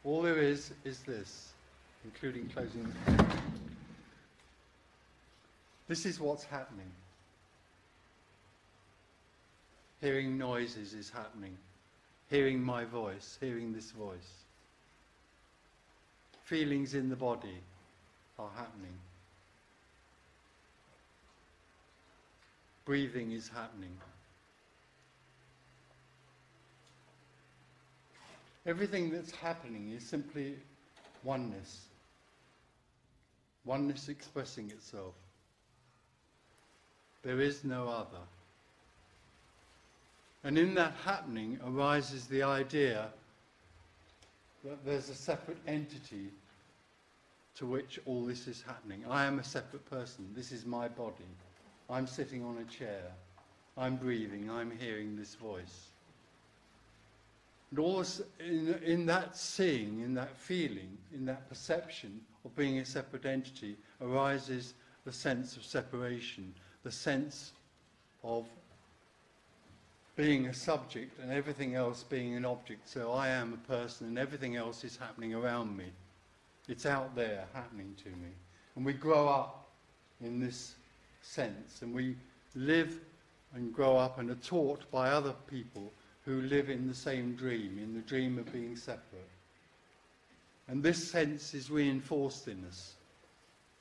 All there is this, including closing the door. This is what's happening. Hearing noises is happening. Hearing my voice, hearing this voice. Feelings in the body are happening. Breathing is happening. Everything that's happening is simply oneness. Oneness expressing itself. There is no other. And in that happening arises the idea that there's a separate entity to which all this is happening. I am a separate person. This is my body. I'm sitting on a chair. I'm breathing. I'm hearing this voice. And all this, in that seeing, in that feeling, in that perception of being a separate entity arises the sense of separation, the sense of being a subject and everything else being an object. So I am a person and everything else is happening around me. It's out there happening to me. And we grow up in this sense, and we live and grow up and are taught by other people who live in the same dream, in the dream of being separate. And this sense is reinforced in us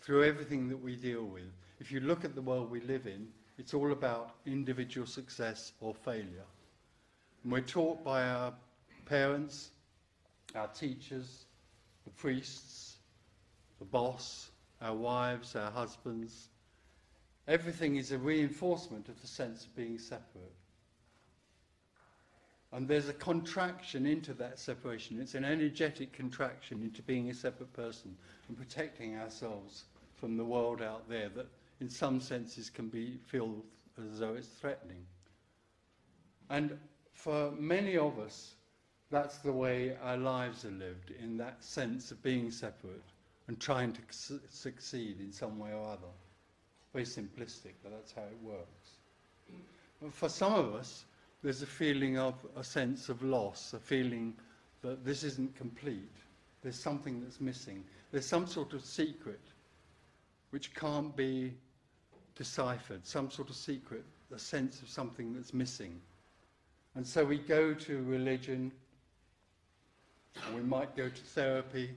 through everything that we deal with. If you look at the world we live in, it's all about individual success or failure. And we're taught by our parents, our teachers, the priests, the boss, our wives, our husbands. Everything is a reinforcement of the sense of being separate. And there's a contraction into that separation. It's an energetic contraction into being a separate person and protecting ourselves from the world out there that in some senses can feel as though it's threatening. And for many of us, that's the way our lives are lived, in that sense of being separate and trying to succeed in some way or other. Very simplistic, but that's how it works. But for some of us, there's a feeling of a sense of loss, a feeling that this isn't complete. There's something that's missing. There's some sort of secret which can't be deciphered, some sort of secret, a sense of something that's missing. And so we go to religion, or we might go to therapy,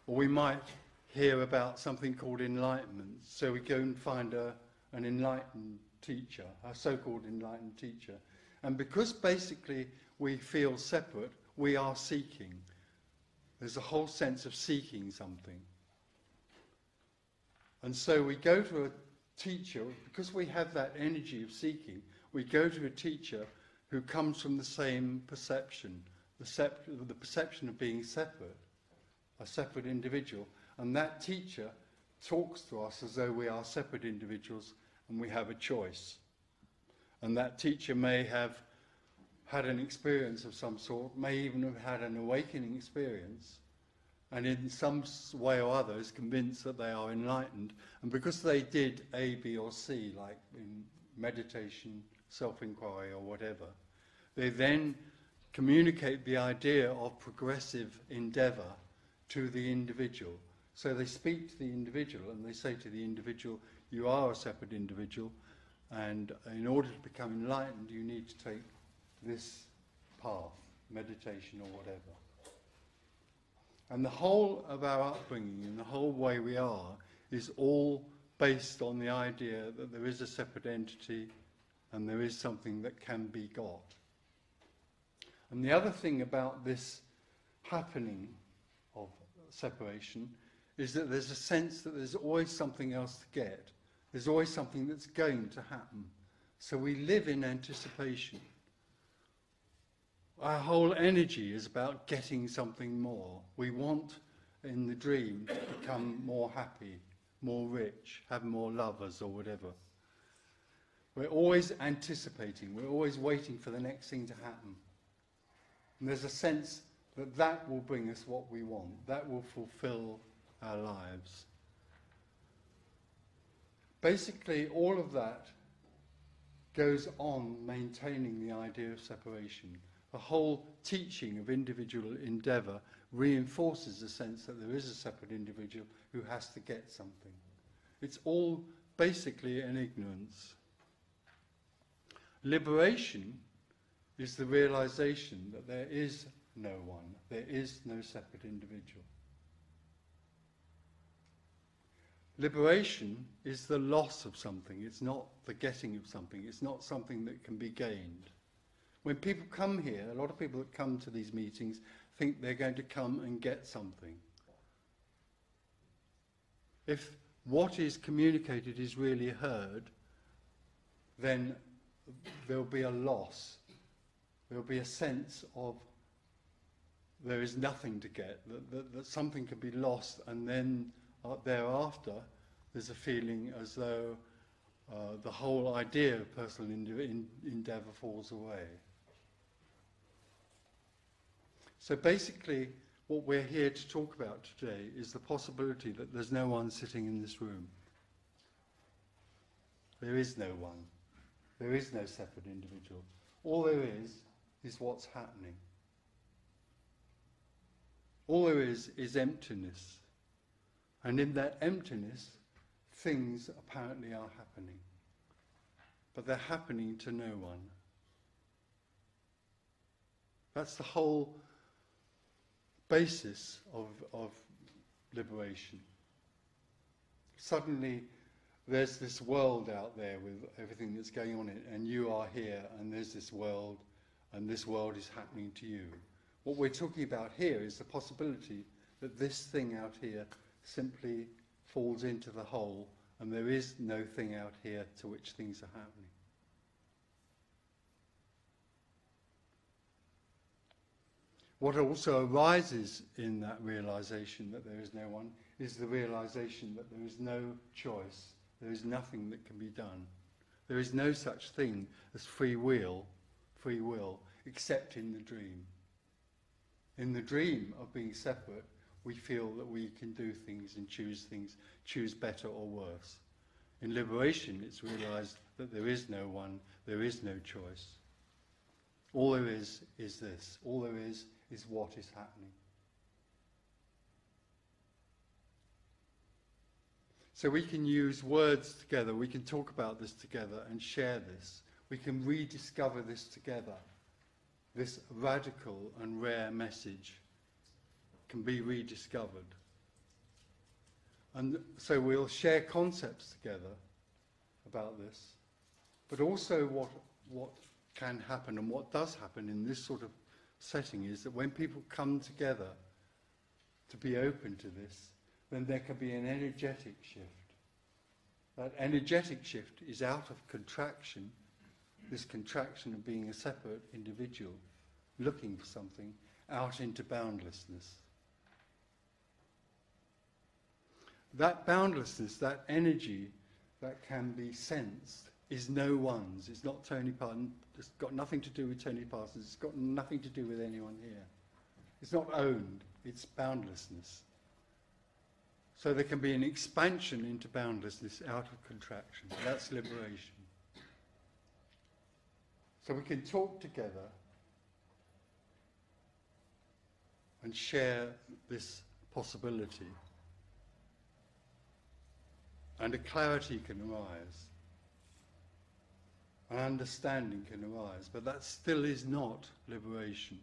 or we might hear about something called enlightenment. So we go and find an enlightened teacher, a so-called enlightened teacher. And because basically we feel separate, we are seeking. There's a whole sense of seeking something. And so we go to a teacher, because we have that energy of seeking, we go to a teacher who comes from the same perception, the perception of being separate, a separate individual. And that teacher talks to us as though we are separate individuals and we have a choice. And that teacher may have had an experience of some sort, may even have had an awakening experience, and in some way or other is convinced that they are enlightened. And because they did A, B or C, like in meditation, self-inquiry or whatever, they then communicate the idea of progressive endeavour to the individual. So they speak to the individual and they say to the individual, you are a separate individual, and in order to become enlightened you need to take this path, meditation or whatever. And the whole of our upbringing and the whole way we are is all based on the idea that there is a separate entity and there is something that can be got. And the other thing about this happening of separation is that there's a sense that there's always something else to get. There's always something that's going to happen. So we live in anticipation. Our whole energy is about getting something more. We want, in the dream, to become more happy, more rich, have more lovers or whatever. We're always anticipating. We're always waiting for the next thing to happen. And there's a sense that that will bring us what we want. That will fulfill our lives. Basically, all of that goes on maintaining the idea of separation. The whole teaching of individual endeavour reinforces the sense that there is a separate individual who has to get something. It's all basically an ignorance. Liberation is the realization that there is no one, there is no separate individual. Liberation is the loss of something, it's not the getting of something, it's not something that can be gained. When people come here, a lot of people that come to these meetings think they're going to come and get something. If what is communicated is really heard, then there'll be a loss. There'll be a sense of there is nothing to get, that something can be lost, and then thereafter there's a feeling as though the whole idea of personal endeavour falls away. So basically what we're here to talk about today is the possibility that there's no one sitting in this room. There is no one. There is no separate individual. All there is what's happening. All there is emptiness. And in that emptiness, things apparently are happening. But they're happening to no one. That's the whole basis of liberation. Suddenly, there's this world out there with everything that's going on in it, and you are here, and there's this world, and this world is happening to you. What we're talking about here is the possibility that this thing out here simply falls into the whole, and there is no thing out here to which things are happening. What also arises in that realization that there is no one is the realization that there is no choice, there is nothing that can be done. There is no such thing as free will, except in the dream. In the dream of being separate, we feel that we can do things and choose better or worse. In liberation, it's realized that there is no one, there is no choice. All there is this. All there is what is happening. So we can use words together, we can talk about this together and share this. We can rediscover this together. This radical and rare message can be rediscovered. And so we'll share concepts together about this, but also what can happen and what does happen in this sort of setting is that when people come together to be open to this, then there can be an energetic shift. That energetic shift is out of contraction, this contraction of being a separate individual, looking for something, out into boundlessness. That boundlessness, that energy that can be sensed, is no one's. It's not Tony Parsons. It's got nothing to do with Tony Parsons. It's got nothing to do with anyone here. It's not owned. It's boundlessness. So there can be an expansion into boundlessness out of contraction. That's liberation. So we can talk together and share this possibility. And a clarity can arise. An understanding can arise, but that still is not liberation.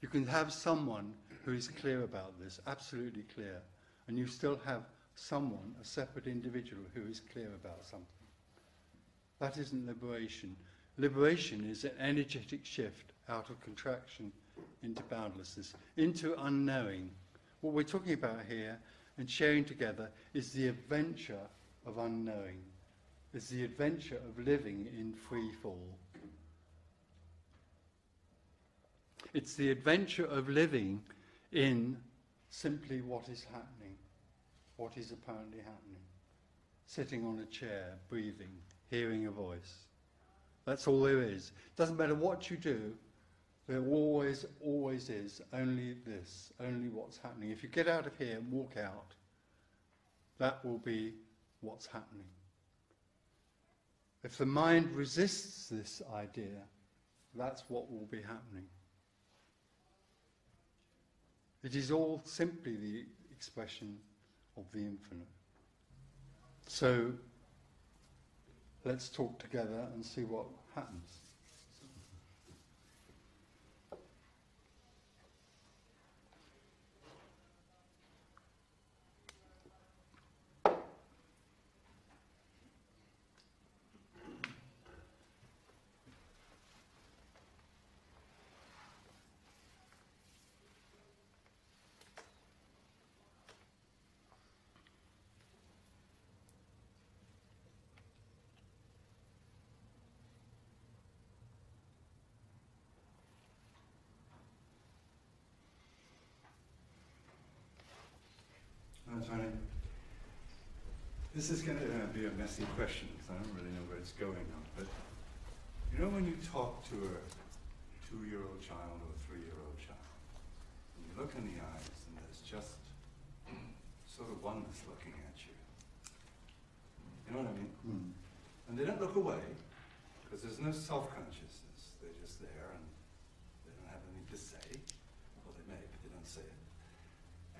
You can have someone who is clear about this, absolutely clear, and you still have someone, a separate individual, who is clear about something. That isn't liberation. Liberation is an energetic shift out of contraction into boundlessness, into unknowing. What we're talking about here and sharing together is the adventure of unknowing. It's the adventure of living in free fall. It's the adventure of living in simply what is happening, what is apparently happening. Sitting on a chair, breathing, hearing a voice. That's all there is. Doesn't matter what you do, there always is only this, only what's happening. If you get out of here and walk out, that will be what's happening. If the mind resists this idea, that's what will be happening. It is all simply the expression of the infinite. So let's talk together and see what happens. Tony, this is going to be a messy question because I don't really know where it's going now. But you know when you talk to a 2-year-old child or a 3-year-old child, and you look in the eyes and there's just sort of oneness looking at you. You know what I mean? Mm. And they don't look away because there's no self-consciousness. They're just there and they don't have anything to say. Well, they may, but they don't say it.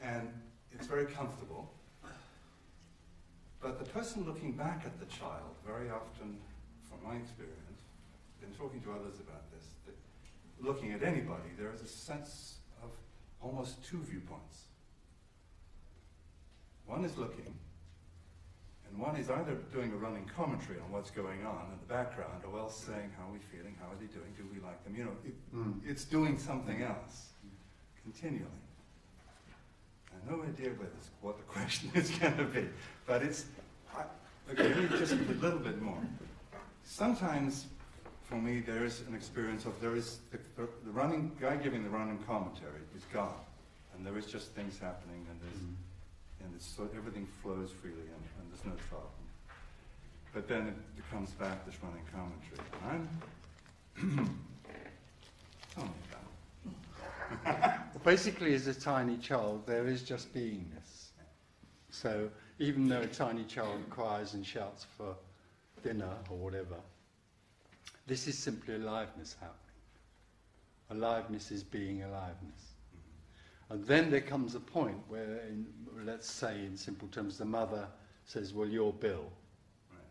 And it's very comfortable, but the person looking back at the child, very often, from my experience, been talking to others about this, that looking at anybody, there is a sense of almost 2 viewpoints. One is looking, and one is either doing a running commentary on what's going on in the background, or else saying, how are we feeling, how are they doing, do we like them? You know, it's doing something else, continually. I have no idea what the question is going to be, but it's, okay, let me just a little bit more. Sometimes, for me, there is an experience of, there is the running, guy giving the running commentary is gone, and there is just things happening, and there's, and it's so everything flows freely, and there's no problem. But then it comes back, this running commentary. Tell me about it. Basically, as a tiny child, there is just beingness. So even though a tiny child cries and shouts for dinner or whatever, this is simply aliveness happening. Aliveness is being aliveness. And then there comes a point where, let's say in simple terms, the mother says, well, you're Bill. Right.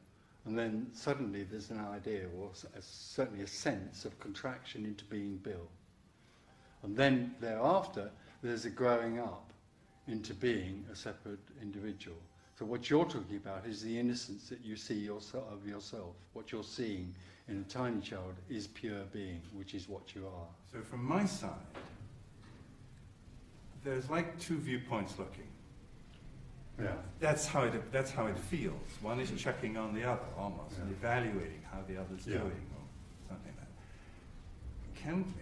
And then suddenly there's an idea, or certainly a sense of contraction into being Bill. And then thereafter, there's a growing up into being a separate individual. So what you're talking about is the innocence that you see of yourself. What you're seeing in a tiny child is pure being, which is what you are. So from my side, there's like 2 viewpoints looking. Yeah. That's how it feels. One is checking on the other, almost, and evaluating how the other's doing, or something like that. Can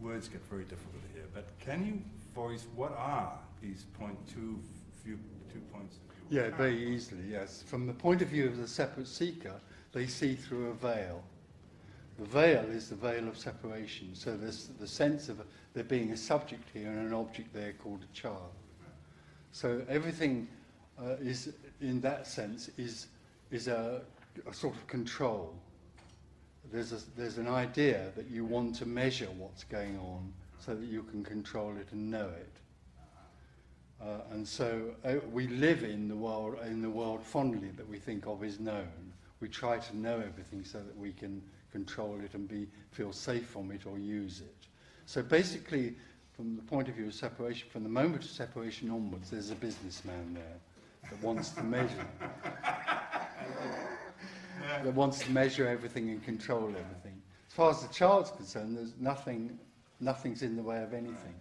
words get very difficult to hear, but can you voice what are these two points of view? Yeah, very easily, yes. From the point of view of the separate seeker, they see through a veil. The veil is the veil of separation, so there's the sense of there being a subject here and an object there called a child. So everything is, in that sense, is a sort of control. There's an idea that you want to measure what's going on so that you can control it and know it. And so we live in the world fondly that we think of as known. We try to know everything so that we can control it and feel safe from it or use it. So basically, from the point of view of separation, from the moment of separation onwards, there's a businessman there that wants to measure. That wants to measure everything and control everything. As far as the child's concerned, there's nothing's in the way of anything.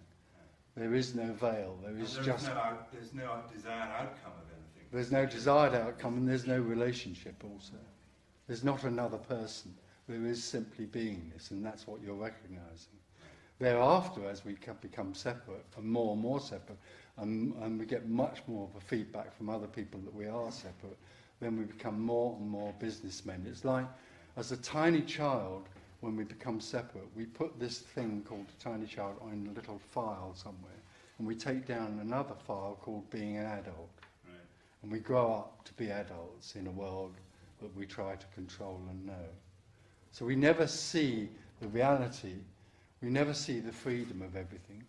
There is no veil. There's no desired outcome of anything. There's no desired outcome, and there's no relationship also. There's not another person. There is simply beingness, and that's what you're recognizing. Thereafter, as we become separate, and more separate, and we get much more of a feedback from other people that we are separate, then we become more and more businessmen. It's like, as a tiny child, when we become separate, we put this thing called a tiny child on a little file somewhere, and we take down another file called being an adult. Right. And we grow up to be adults in a world that we try to control and know. So we never see the reality, we never see the freedom of everything.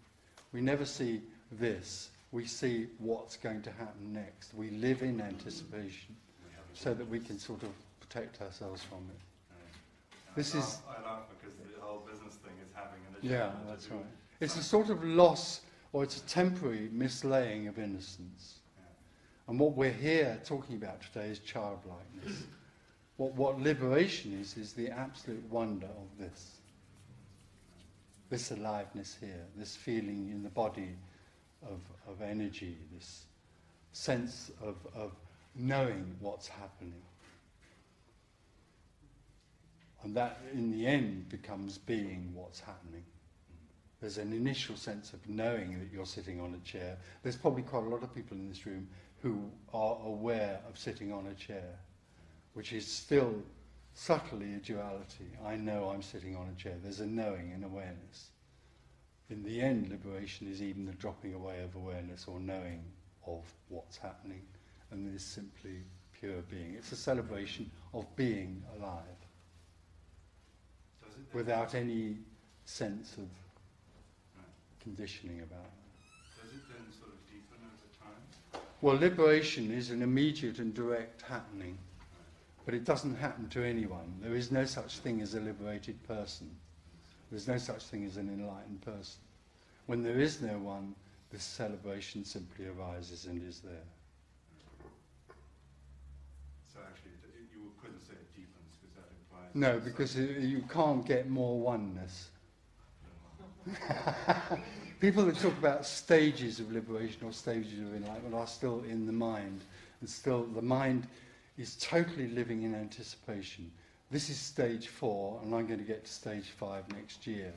We never see this. We see what's going to happen next. We live in anticipation so that we can sort of protect ourselves from it. This is... I laugh because the whole business thing is having an agenda. Yeah, that's right. It's a sort of loss, or it's a temporary mislaying of innocence. Yeah. And what we're here talking about today is childlikeness. What liberation is the absolute wonder of this. This aliveness here, this feeling in the body of energy, this sense of knowing what's happening. And that, in the end, becomes being what's happening. There's an initial sense of knowing that you're sitting on a chair. There's probably quite a lot of people in this room who are aware of sitting on a chair, which is still subtly a duality. I know I'm sitting on a chair. There's a knowing and awareness. In the end, liberation is even the dropping away of awareness or knowing of what's happening, and there's simply pure being. It's a celebration of being alive, without any sense of conditioning about it. Does it then sort of deepen over time? Well, liberation is an immediate and direct happening, but it doesn't happen to anyone. There is no such thing as a liberated person. There's no such thing as an enlightened person. When there is no one, this celebration simply arises and is there. So actually, you couldn't say it deepens because that implies... No, because you can't get more oneness. People that talk about stages of liberation or stages of enlightenment are still in the mind. And still, the mind is totally living in anticipation. This is stage 4, and I'm going to get to stage 5 next year.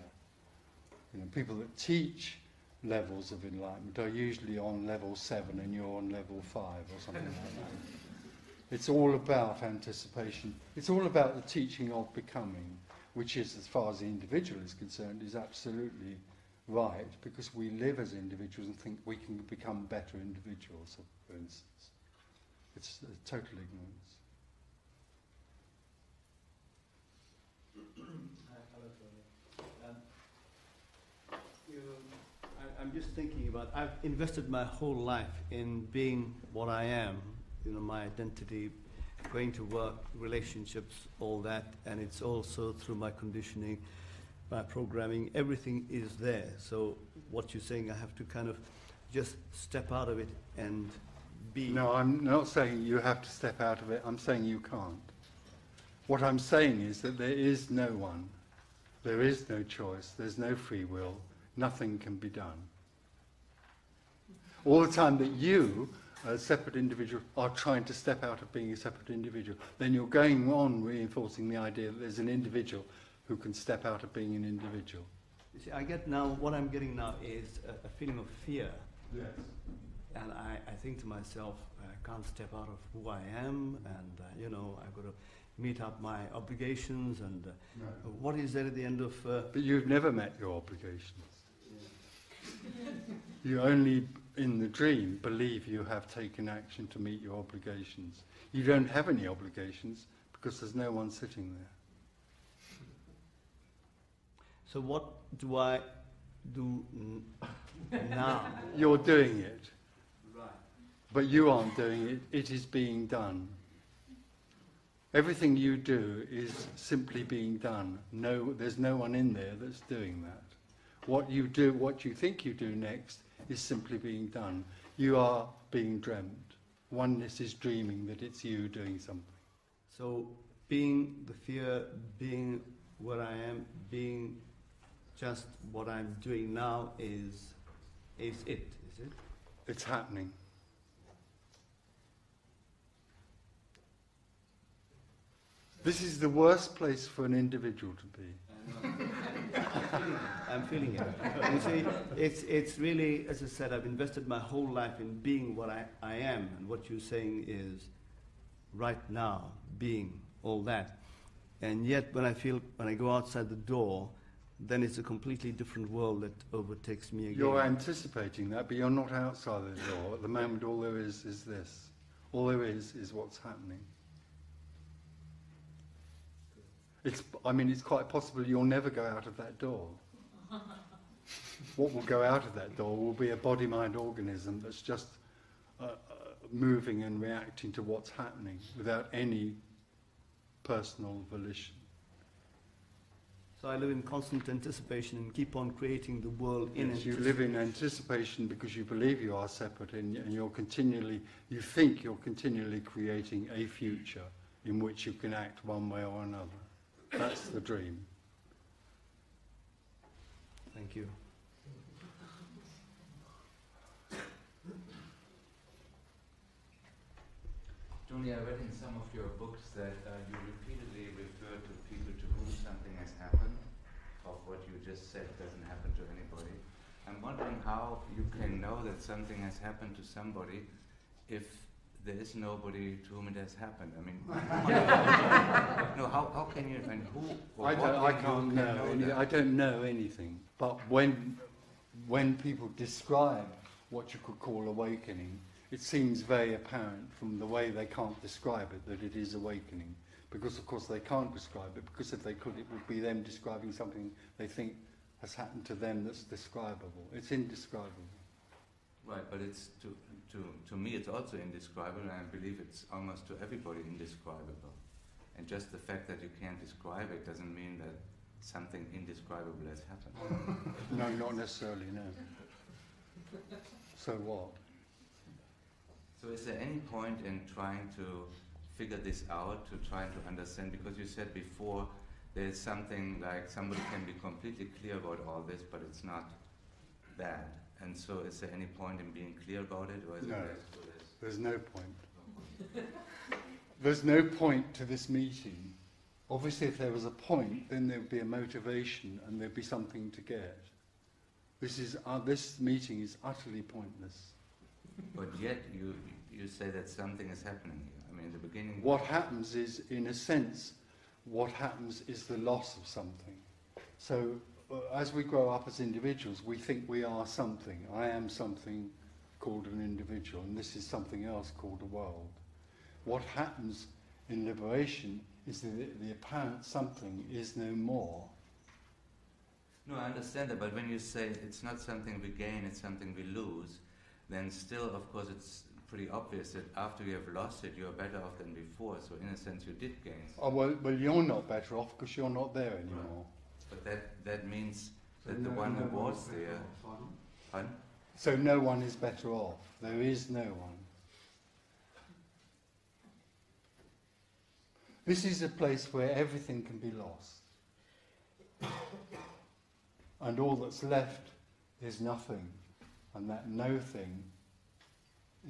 You know, people that teach levels of enlightenment are usually on level 7 and you're on level 5 or something like that. It's all about anticipation. It's all about the teaching of becoming, which is, as far as the individual is concerned, is absolutely right, because we live as individuals and think we can become better individuals, for instance. It's total ignorance. I'm just thinking about, I've invested my whole life in being what I am, you know, my identity, going to work, relationships, all that, and it's also through my conditioning, my programming, everything is there. So what you're saying, I have to kind of just step out of it and be... No, I'm not saying you have to step out of it. I'm saying you can't. What I'm saying is that there is no one. There is no choice. There's no free will. Nothing can be done. All the time that you, a separate individual, are trying to step out of being a separate individual, then you're going on reinforcing the idea that there's an individual who can step out of being an individual. You see, I get now, what I'm getting now is a feeling of fear. Yes. And I think to myself, I can't step out of who I am, and you know, I've got to meet up my obligations, and No. what is there at the end of... But you've never met your obligations. You only, in the dream, believe you have taken action to meet your obligations. You don't have any obligations because there's no one sitting there. So what do I do now? You're doing it, Right. but you aren't doing it. It is being done. Everything you do is simply being done. No, there's no one in there that's doing that. What you do, what you think you do next, is simply being done. You are being dreamt. Oneness is dreaming that it's you doing something. So being the fear, being what I am, being just what I'm doing now is it? It's happening. This is the worst place for an individual to be. I'm feeling it. You see, it's really, as I said, I've invested my whole life in being what I am, and what you're saying is right now, being all that. And yet when I go outside the door, then it's a completely different world that overtakes me again. You're anticipating that, but you're not outside the door. At the moment, all there is this. All there is what's happening. It's quite possible you'll never go out of that door. What will go out of that door will be a body-mind organism that's just moving and reacting to what's happening without any personal volition. So I live in constant anticipation and keep on creating the world in Yes, you anticipation. live in anticipation because you believe you are separate, and you think you're continually creating a future in which you can act one way or another. That's the dream. Thank you. Tony, I read in some of your books that you repeatedly refer to people to whom something has happened, of what you just said doesn't happen to anybody. I'm wondering how you can know that something has happened to somebody if there is nobody to whom it has happened. I mean, no, how can you, and who, or I can't know. I don't know anything. But when people describe what you could call awakening, it seems very apparent from the way they can't describe it that it is awakening. Because, of course, they can't describe it, because if they could, it would be them describing something they think has happened to them that's describable. It's indescribable. Right, but it's to me it's also indescribable, and I believe it's almost to everybody indescribable. And just the fact that you can't describe it doesn't mean that something indescribable has happened. No, not necessarily, no. So what? So is there any point in trying to figure this out, to try to understand? Because you said before there's something like somebody can be completely clear about all this, but it's not that. And so is there any point in being clear about it? Or is No, it there's no point. There's no point to this meeting. Obviously, if there was a point, then there would be a motivation and there'd be something to get. This meeting is utterly pointless. But yet you say that something is happening here. I mean, in the beginning... What happens is, in a sense, what happens is the loss of something. So, as we grow up as individuals, we think we are something. I am something called an individual, and this is something else called a world. What happens in liberation is that the apparent something is no more. No, I understand that, but when you say it's not something we gain, it's something we lose, then still, of course, it's pretty obvious that after you have lost it, you're better off than before. So in a sense, you did gain something. Oh, well, you're not better off because you're not there anymore. Right. But that means that the one who was there... Pardon? So no one is better off. There is no one. This is a place where everything can be lost. And all that's left is nothing. And that no thing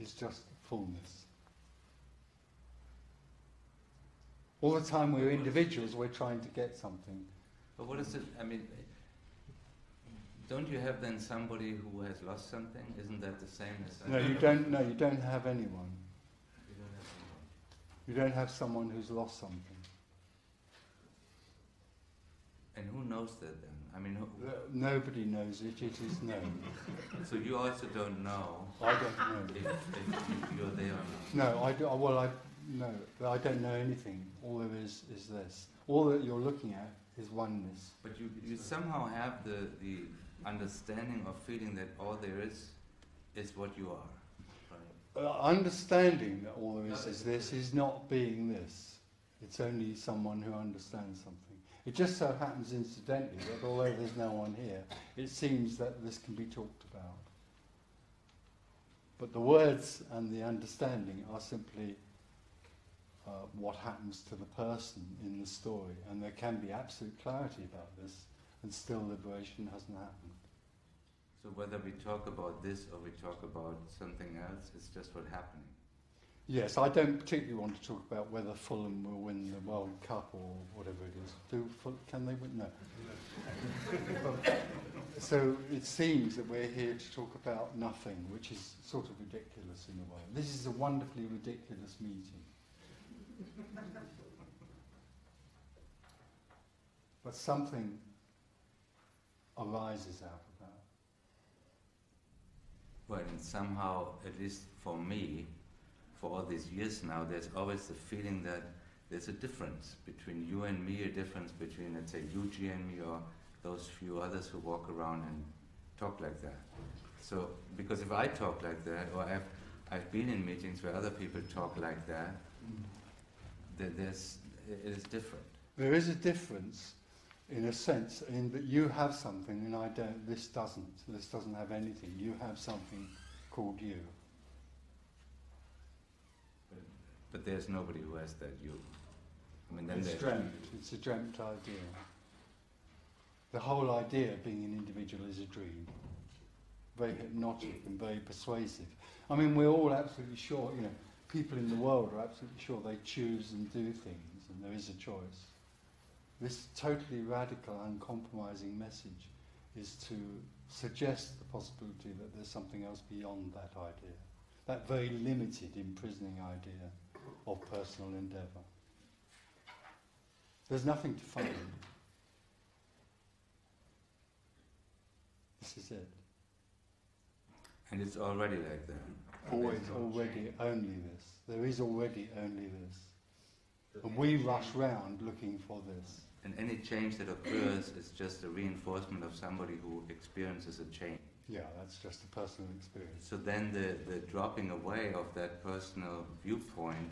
is just fullness. All the time we're individuals, we're trying to get something. But what is it, I mean, don't you have then somebody who has lost something? Isn't that the same as... No, you don't have anyone. You don't have anyone. You don't have someone who's lost something. And who knows that then? I mean, Nobody knows it, it is known. so you also don't know I don't know. if you're there or not. No, I don't know anything. All there is this. All that you're looking at is oneness. But you somehow have the understanding or feeling that all there is what you are. Right? Understanding that all there is this is not being this. It's only someone who understands something. It just so happens incidentally that although there's no one here, it seems that this can be talked about. But the words and the understanding are simply what happens to the person in the story, and there can be absolute clarity about this, and still liberation hasn't happened. So whether we talk about this or we talk about something else, it's just what's happening. Yes, I don't particularly want to talk about whether Fulham will win the World Cup or whatever it is. Can they win? No. So it seems that we're here to talk about nothing, which is sort of ridiculous in a way. This is a wonderfully ridiculous meeting. But something arises out of that. Well, and somehow, at least for me, for all these years now, there's always the feeling that there's a difference between you and me, a difference between, let's say, Yuji and me, or those few others who walk around and talk like that. So, because if I talk like that, or I've been in meetings where other people talk like that, it is different. There is a difference, in a sense, in that you have something and I don't. This doesn't. This doesn't have anything. You have something called you. But there's nobody who has that you. I mean, then It's dreamt. It's a dreamt idea. The whole idea of being an individual is a dream. Very hypnotic and very persuasive. I mean, we're all absolutely sure, people in the world are absolutely sure they choose and do things, and there is a choice. This totally radical, uncompromising message is to suggest the possibility that there's something else beyond that idea, that very limited, imprisoning idea of personal endeavour. There's nothing to find. This is it. And it's already like that. Always, already, only this. There is already only this. And we rush round looking for this. And any change that occurs is just a reinforcement of somebody who experiences a change. Yeah, that's just a personal experience. So then the dropping away of that personal viewpoint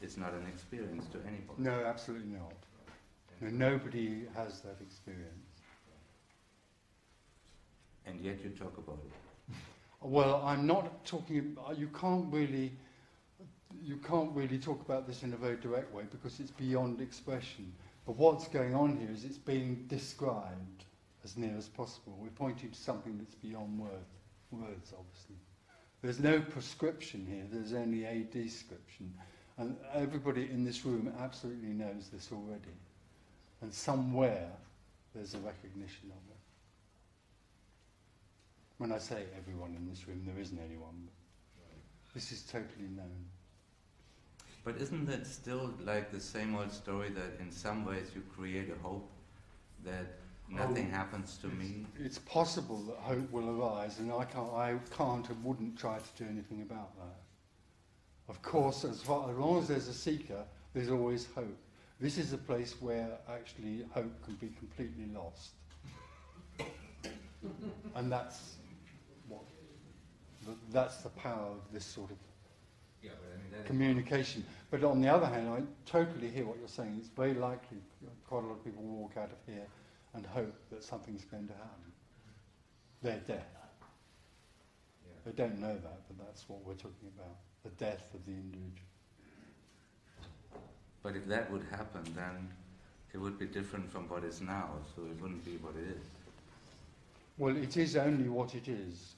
is not an experience to anybody. No, absolutely not. No, nobody has that experience. And yet you talk about it. Well, I'm not talking. You can't really talk about this in a very direct way because it's beyond expression. But what's going on here is it's being described as near as possible. We're pointing to something that's beyond words, obviously. There's no prescription here. There's only a description, and everybody in this room absolutely knows this already. And somewhere there's a recognition of it. When I say everyone in this room, there isn't anyone. This is totally known. But isn't that still like the same old story that in some ways you create a hope that nothing happens to me? It's possible that hope will arise, and I can't and wouldn't try to do anything about that. Of course, as long as there's a seeker, there's always hope. This is a place where actually hope can be completely lost. And that's the power of this sort of communication. But on the other hand, I totally hear what you're saying. It's very likely quite a lot of people walk out of here and hope that something's going to happen. Their death. They don't know that, but that's what we're talking about. The death of the individual. But if that would happen, then it would be different from what is now, so it wouldn't be what it is. Well, it is only what it is.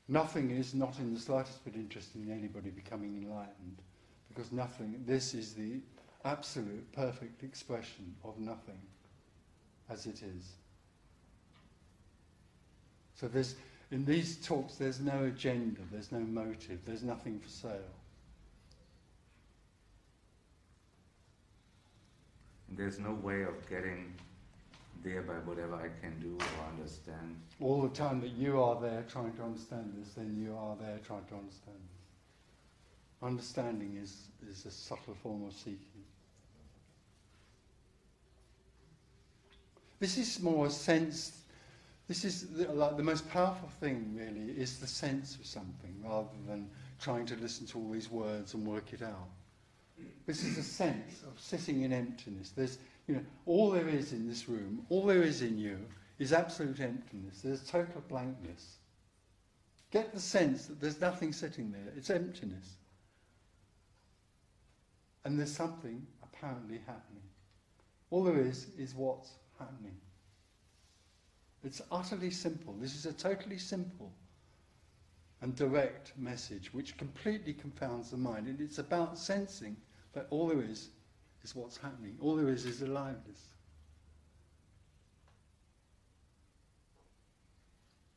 Nothing is not in the slightest bit interested in anybody becoming enlightened, because this is the absolute perfect expression of nothing as it is. So in these talks there's no agenda, there's no motive, there's nothing for sale. And there's no way of getting there by whatever I can do or understand. All the time that you are there trying to understand this, then you are there trying to understand this. Understanding is a subtle form of seeking. This is more a sense, this is like the most powerful thing really, is the sense of something rather than trying to listen to all these words and work it out. This is a sense of sitting in emptiness. There's, all there is in this room, all there is in you, is absolute emptiness. There's total blankness. Get the sense that there's nothing sitting there. It's emptiness. And there's something apparently happening. All there is what's happening. It's utterly simple. This is a totally simple and direct message which completely confounds the mind. And it's about sensing that all there is what's happening. All there is aliveness.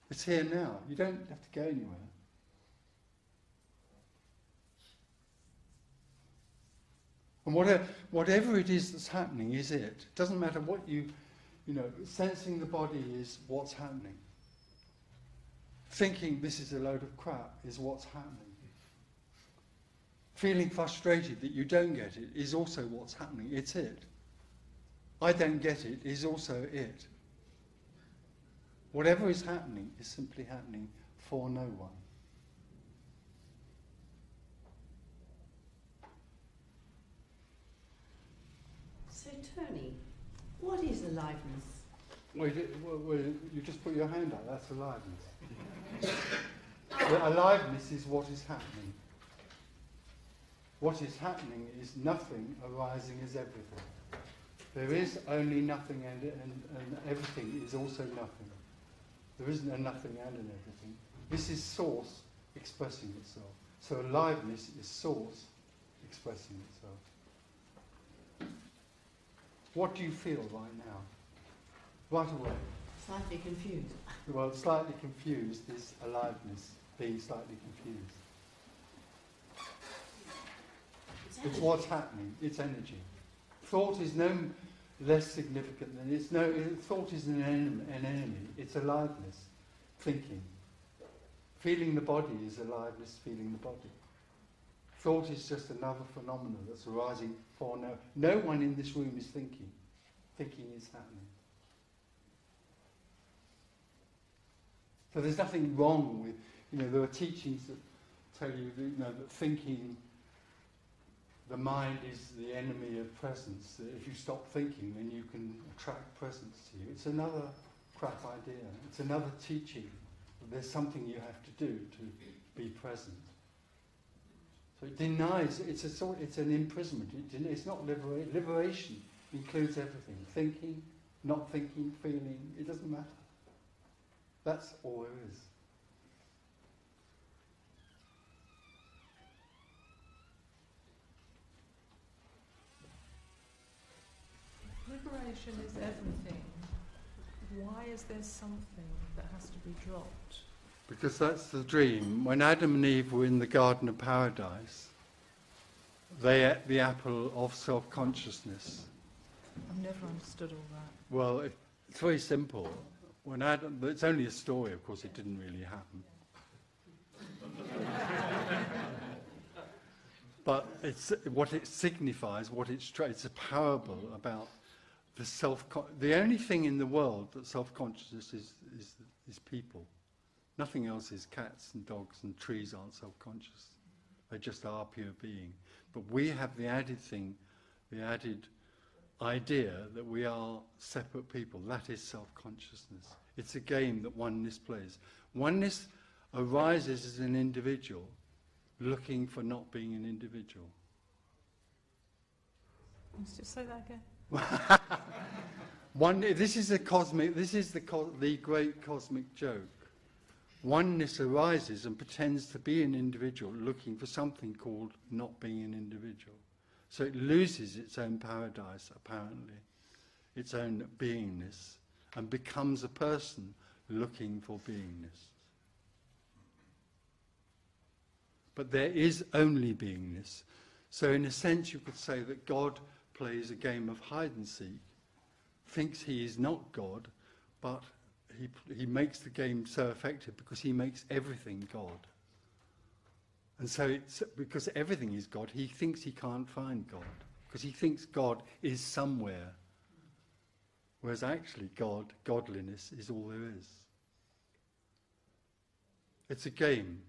It's here now. You don't have to go anywhere. And whatever it is that's happening is it. It doesn't matter what sensing the body is what's happening. Thinking this is a load of crap is what's happening. Feeling frustrated that you don't get it is also what's happening. It's it. I don't get it is also it. Whatever is happening is simply happening for no one. So, Tony, what is aliveness? Well, you just put your hand out, that's aliveness. Aliveness is what is happening. What is happening is nothing arising as everything. There is only nothing and everything is also nothing. There isn't a nothing and an everything. This is source expressing itself. So aliveness is source expressing itself. What do you feel right now? Right away. Slightly confused. Well, slightly confused is aliveness, being slightly confused. It's what's happening, it's energy. Thought is no less significant than thought is an enemy, it's aliveness, thinking. Feeling the body is aliveness, feeling the body. Thought is just another phenomenon that's arising for no one in this room is thinking. Thinking is happening. So there's nothing wrong with, there are teachings that tell you that thinking, the mind is the enemy of presence. That if you stop thinking, then you can attract presence to you. It's another crap idea. It's another teaching. There's something you have to do to be present. So it denies. It's an imprisonment. It's not liberation. Liberation includes everything: thinking, not thinking, feeling. It doesn't matter. That's all there is. Liberation is everything. Why is there something that has to be dropped? Because that's the dream. When Adam and Eve were in the Garden of Paradise, they ate the apple of self-consciousness. I've never understood all that. Well, it's very simple. When Adam, it's only a story, of course, it didn't really happen. But it's what it signifies, it's a parable about the only thing in the world that self-consciousness is people. Nothing else is cats and dogs and trees aren't self-conscious. They just are pure being. But we have the added thing, the added idea that we are separate people. That is self-consciousness. It's a game that oneness plays. Oneness arises as an individual looking for not being an individual. Let's just say that again. This is the great cosmic joke. Oneness arises and pretends to be an individual looking for something called not being an individual. So it loses its own paradise, apparently, its own beingness, and becomes a person looking for beingness. But there is only beingness. So in a sense you could say that God plays a game of hide and seek, thinks he is not God, but he makes the game so effective because he makes everything God. And so it's because everything is God, he thinks he can't find God, because he thinks God is somewhere, whereas actually godliness is all there is. It's a game.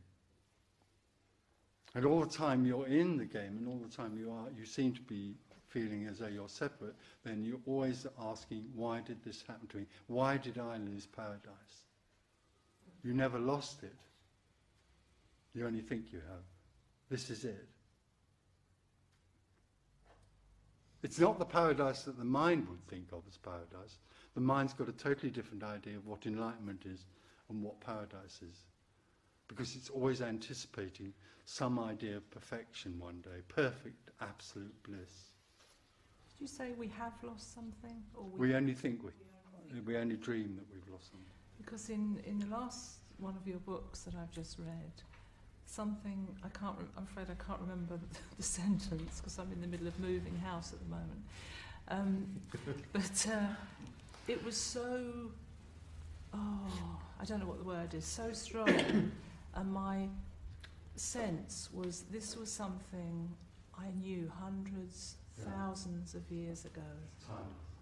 And all the time you're in the game, and all the time you seem to be feeling as though you're separate, then you're always asking, why did this happen to me? Why did I lose paradise? You never lost it. You only think you have. This is it. It's not the paradise that the mind would think of as paradise. The mind's got a totally different idea of what enlightenment is and what paradise is. Because it's always anticipating some idea of perfection one day, perfect, absolute bliss. Did you say we have lost something? Or We only think we only dream that we've lost something. Because in the last one of your books that I've just read, something, I'm afraid I can't remember the sentence because I'm in the middle of moving house at the moment. But it was so, I don't know what the word is, so strong. And my sense was this was something I knew hundreds, thousands of years ago.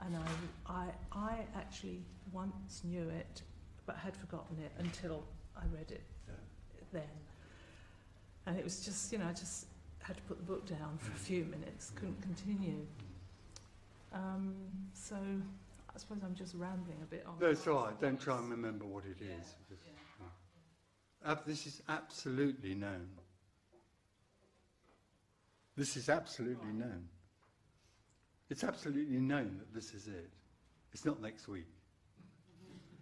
And I actually once knew it, but I had forgotten it until I read it then. And it was just, I just had to put the book down for a few minutes, couldn't continue. So I suppose I'm just rambling a bit on. No, it's all right. Don't try and remember what it is. This is absolutely known. This is absolutely known. It's absolutely known that this is it. It's not next week.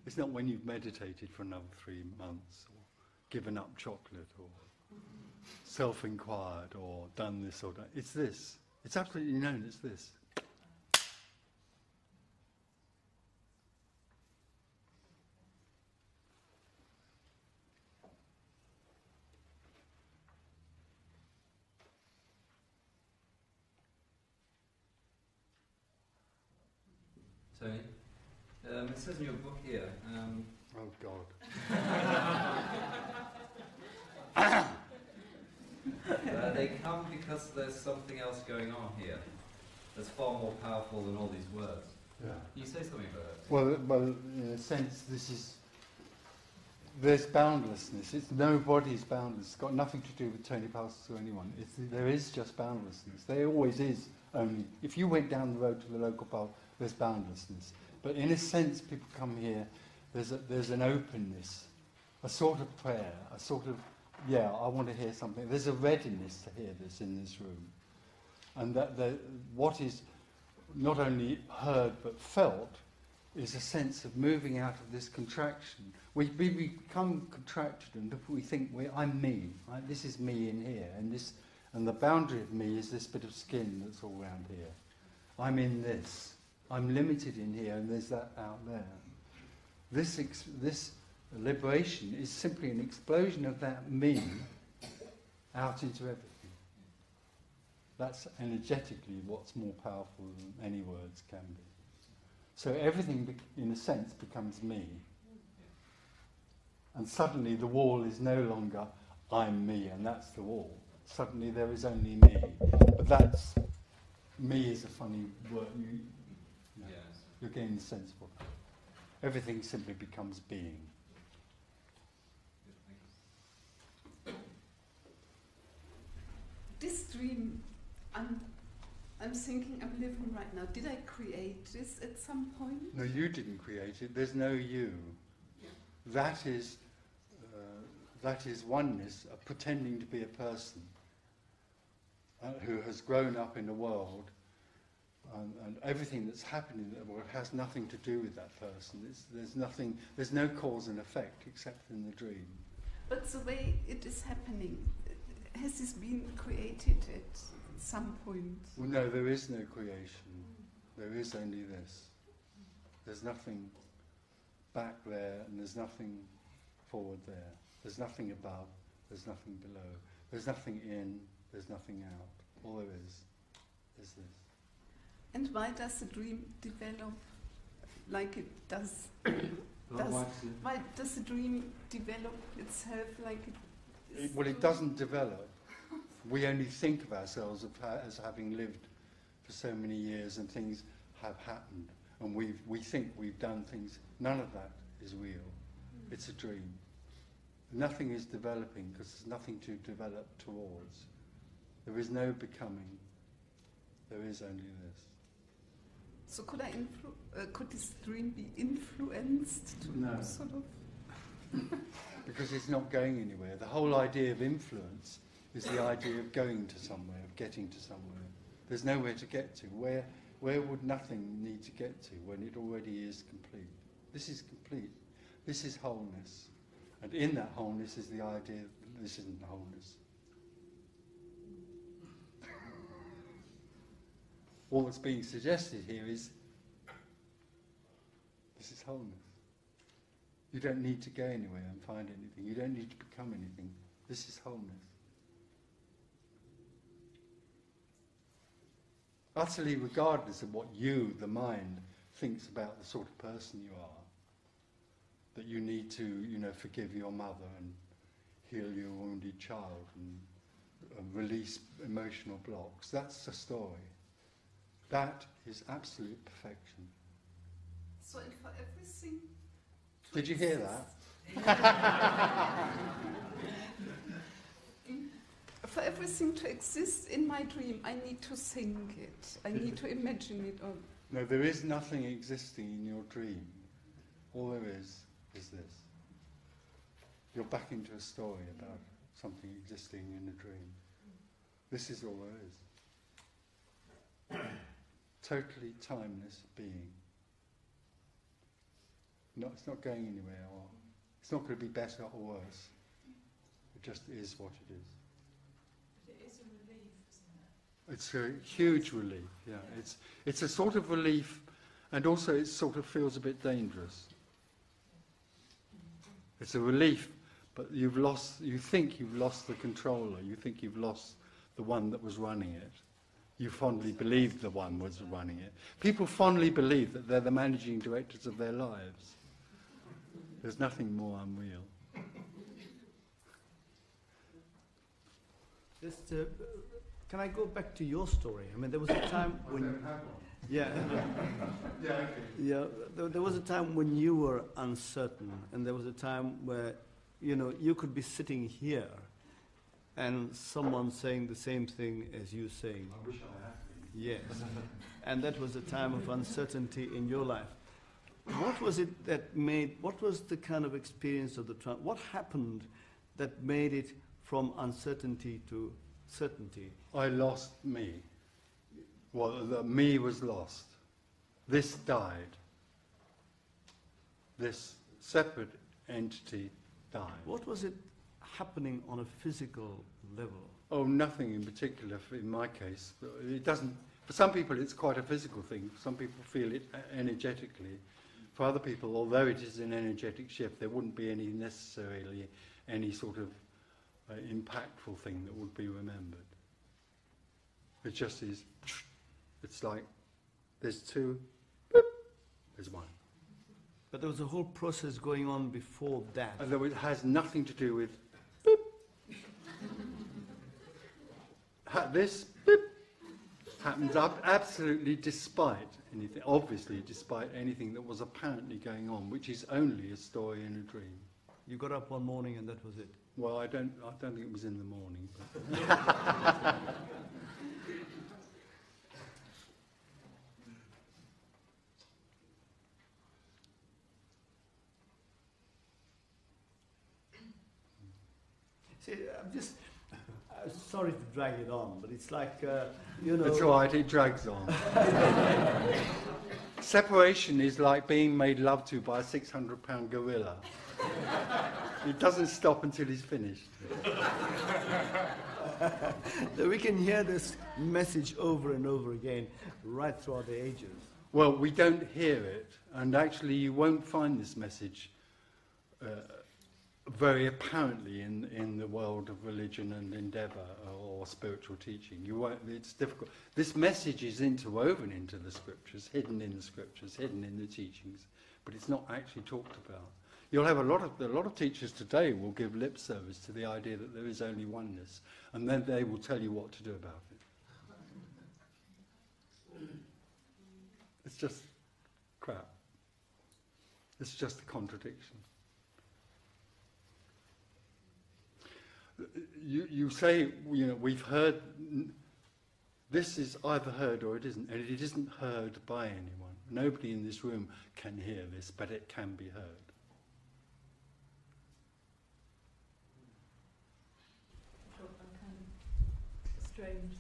It's not when you've meditated for another 3 months, or given up chocolate, or self-inquired, or done this or that. It's this. It's absolutely known it's this. Tony, it says in your book here. Oh God. They come because there's something else going on here that's far more powerful than all these words. Yeah. Can you say something about it? Well, in a sense, there's boundlessness. It's nobody's boundless. It's got nothing to do with Tony Parsons or anyone. There is just boundlessness. There always is. Only if you went down the road to the local pub, there's boundlessness. But in a sense, people come here. There's an openness, a sort of prayer, a sort of I want to hear something. There's a readiness to hear this in this room, and that what is not only heard but felt is a sense of moving out of this contraction. We become contracted, and we think I'm me. Right? This is me in here, and the boundary of me is this bit of skin that's all around here. I'm in this. I'm limited in here, and there's that out there. This liberation is simply an explosion of that me out into everything. That's energetically what's more powerful than any words can be. So everything, in a sense, becomes me. And suddenly the wall is no longer I'm me and that's the wall. Suddenly there is only me. But that's, me is a funny word. You're getting the sense of it. Everything simply becomes being. This dream, I'm thinking I'm living right now. Did I create this at some point? No, you didn't create it. There's no you. Yeah. That is oneness, pretending to be a person who has grown up in a world, and everything that's happening in the world has nothing to do with that person. There's no cause and effect except in the dream. But the way it is happening, has this been created at some point? Well, no, there is no creation. There is only this. There's nothing back there, and there's nothing forward there. There's nothing above, there's nothing below. There's nothing in, there's nothing out. All there is this. And why does the dream develop like it does? Why does the dream develop itself like it is? Well, it doesn't develop. We only think of ourselves as having lived for so many years, and things have happened, and we think we've done things. None of that is real. It's a dream. Nothing is developing because there's nothing to develop towards. There is no becoming. There is only this. So could could this dream be influenced to No. sort of? Because it's not going anywhere. The whole idea of influence is the idea of going to somewhere, of getting to somewhere. There's nowhere to get to. Where would nothing need to get to when it already is complete? This is complete. This is wholeness. And in that wholeness is the idea that this isn't wholeness. All that's being suggested here is this is wholeness. You don't need to go anywhere and find anything. You don't need to become anything. This is wholeness. Utterly regardless of what you, the mind, thinks about the sort of person you are. That you need to, forgive your mother and heal your wounded child and release emotional blocks. That's the story. That is absolute perfection. So and for everything Did you hear that? For everything to exist in my dream, I need to think it. I need to imagine it. Or No, there is nothing existing in your dream. All there is this. You're back into a story about something existing in a dream. This is all there is. Totally timeless being. No, it's not going anywhere, or it's not going to be better or worse. It just is what it is. But it is a relief, isn't it? It's a huge relief, yeah. It's a sort of relief, and also it sort of feels a bit dangerous. It's a relief, but you think you've lost the controller, you think you've lost the one that was running it. You fondly believed the one was running it. People fondly believe that they're the managing directors of their lives. There's nothing more unreal. Just, can I go back to your story? I mean, there was a time when... Yeah. There was a time when you were uncertain, and there was a time where, you could be sitting here and someone saying the same thing as you saying. I wish I had been. Yes. And that was a time of uncertainty in your life. What was it that what was the kind of experience of what happened that made it from uncertainty to certainty? I lost me. Well, the me was lost. This died. This separate entity died. What was it happening on a physical level? Oh, nothing in particular in my case. It doesn't. For some people, it's quite a physical thing. Some people feel it energetically. For other people, although it is an energetic shift, there wouldn't be necessarily any sort of impactful thing that would be remembered. It just is. It's like there's two, there's one. But there was a whole process going on before that. Although it has nothing to do with this happens absolutely despite anything, obviously despite anything that was apparently going on, which is only a story in a dream. You got up one morning and that was it? Well, I don't think it was in the morning. But See, I'm sorry to drag it on, but it's like, you know... It's all right, it drags on. Separation is like being made love to by a 600-pound gorilla. It doesn't stop until he's finished. So we can hear this message over and over again right throughout the ages. Well, we don't hear it, and actually you won't find this message very apparently in the world of religion and endeavour or spiritual teaching. You won't, it's difficult. This message is interwoven into the scriptures, hidden in the scriptures, hidden in the teachings, but it's not actually talked about. You'll have a lot of teachers today will give lip service to the idea that there is only oneness, and then they will tell you what to do about it. It's just crap. It's just a contradiction. You say, you know, we've heard, this is either heard or it isn't, and it isn't heard by anyone. Nobody in this room can hear this, but it can be heard. A kind of strange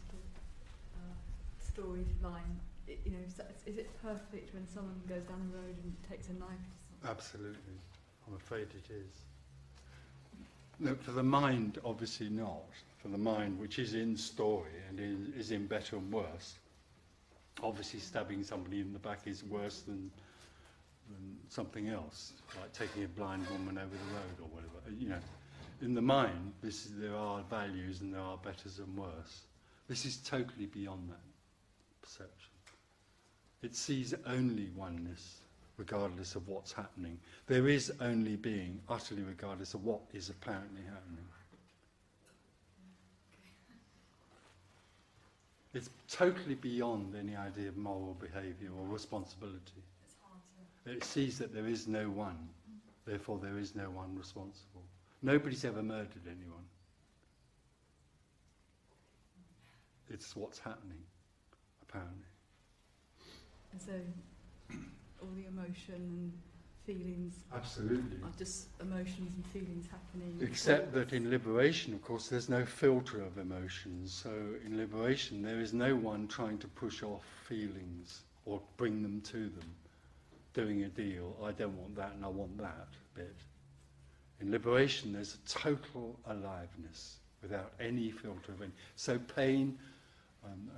storyline. You know, is it perfect when someone goes down the road and takes a knife to someone? Absolutely. I'm afraid it is. No, for the mind, obviously not. For the mind, which is in story and is in better and worse, obviously stabbing somebody in the back is worse than something else, like taking a blind woman over the road or whatever. You know, in the mind, there are values and there are betters and worse. This is totally beyond that perception. It sees only oneness, regardless of what's happening. There is only being, utterly regardless of what is apparently happening. It's totally beyond any idea of moral behaviour or responsibility. It sees that there is no one. Therefore, there is no one responsible. Nobody's ever murdered anyone. It's what's happening, apparently. And so all the emotion and feelings Absolutely. are just emotions and feelings happening. Except that in liberation, of course, there's no filter of emotions. So in liberation, there is no one trying to push off feelings or bring them to them, doing a deal. I don't want that and I want that bit. In liberation, there's a total aliveness without any filter of any. So pain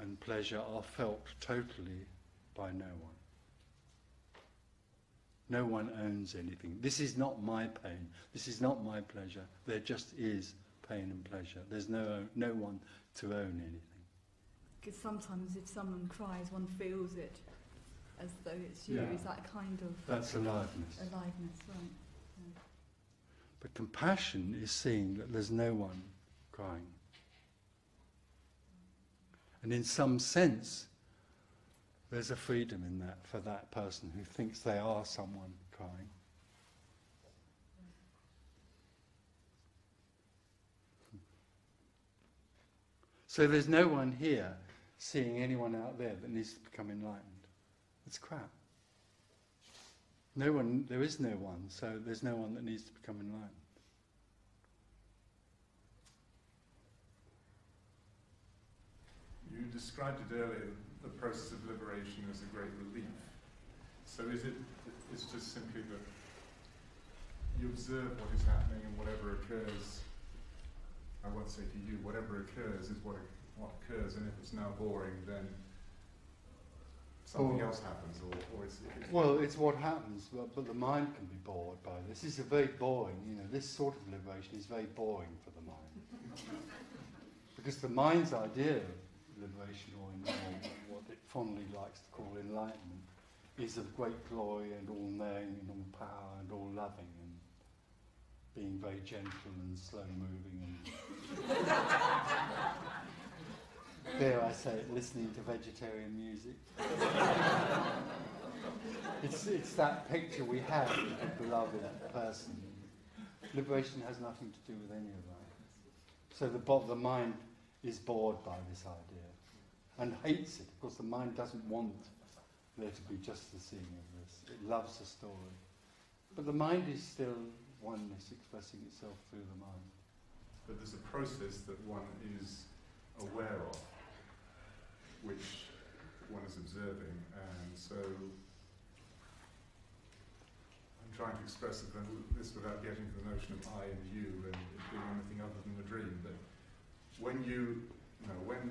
and pleasure are felt totally by no one. No one owns anything. This is not my pain. This is not my pleasure. There just is pain and pleasure. There's no one to own anything. Because sometimes if someone cries, one feels it as though it's you. Yeah. Is that kind of That's aliveness. aliveness, right? But compassion is seeing that there's no one crying. And in some sense, there's a freedom in that for that person who thinks they are someone crying. So there's no one here seeing anyone out there that needs to become enlightened. It's crap. No one, there is no one, so there's no one that needs to become enlightened. You described it earlier, the process of liberation as a great relief. So it's just simply that you observe what is happening and whatever occurs, I won't say to you, whatever occurs is what occurs, and if it's now boring, then something else happens, or it's... Well, it's what happens, but the mind can be bored by this. This is a very boring, this sort of liberation is very boring for the mind. Because the mind's idea of liberation, or what it fondly likes to call enlightenment, is of great glory and all knowing and all power and all loving and being very gentle and slow moving and dare I say it, listening to vegetarian music. It's that picture we have of the beloved person. Liberation has nothing to do with any of that. So the mind is bored by this idea and hates it. Of course, the mind doesn't want there to be just the seeing of this. It loves the story. But the mind is still oneness expressing itself through the mind. But there's a process that one is aware of, which one is observing, and so I'm trying to express this without getting to the notion of I and you and it being anything other than a dream, but when when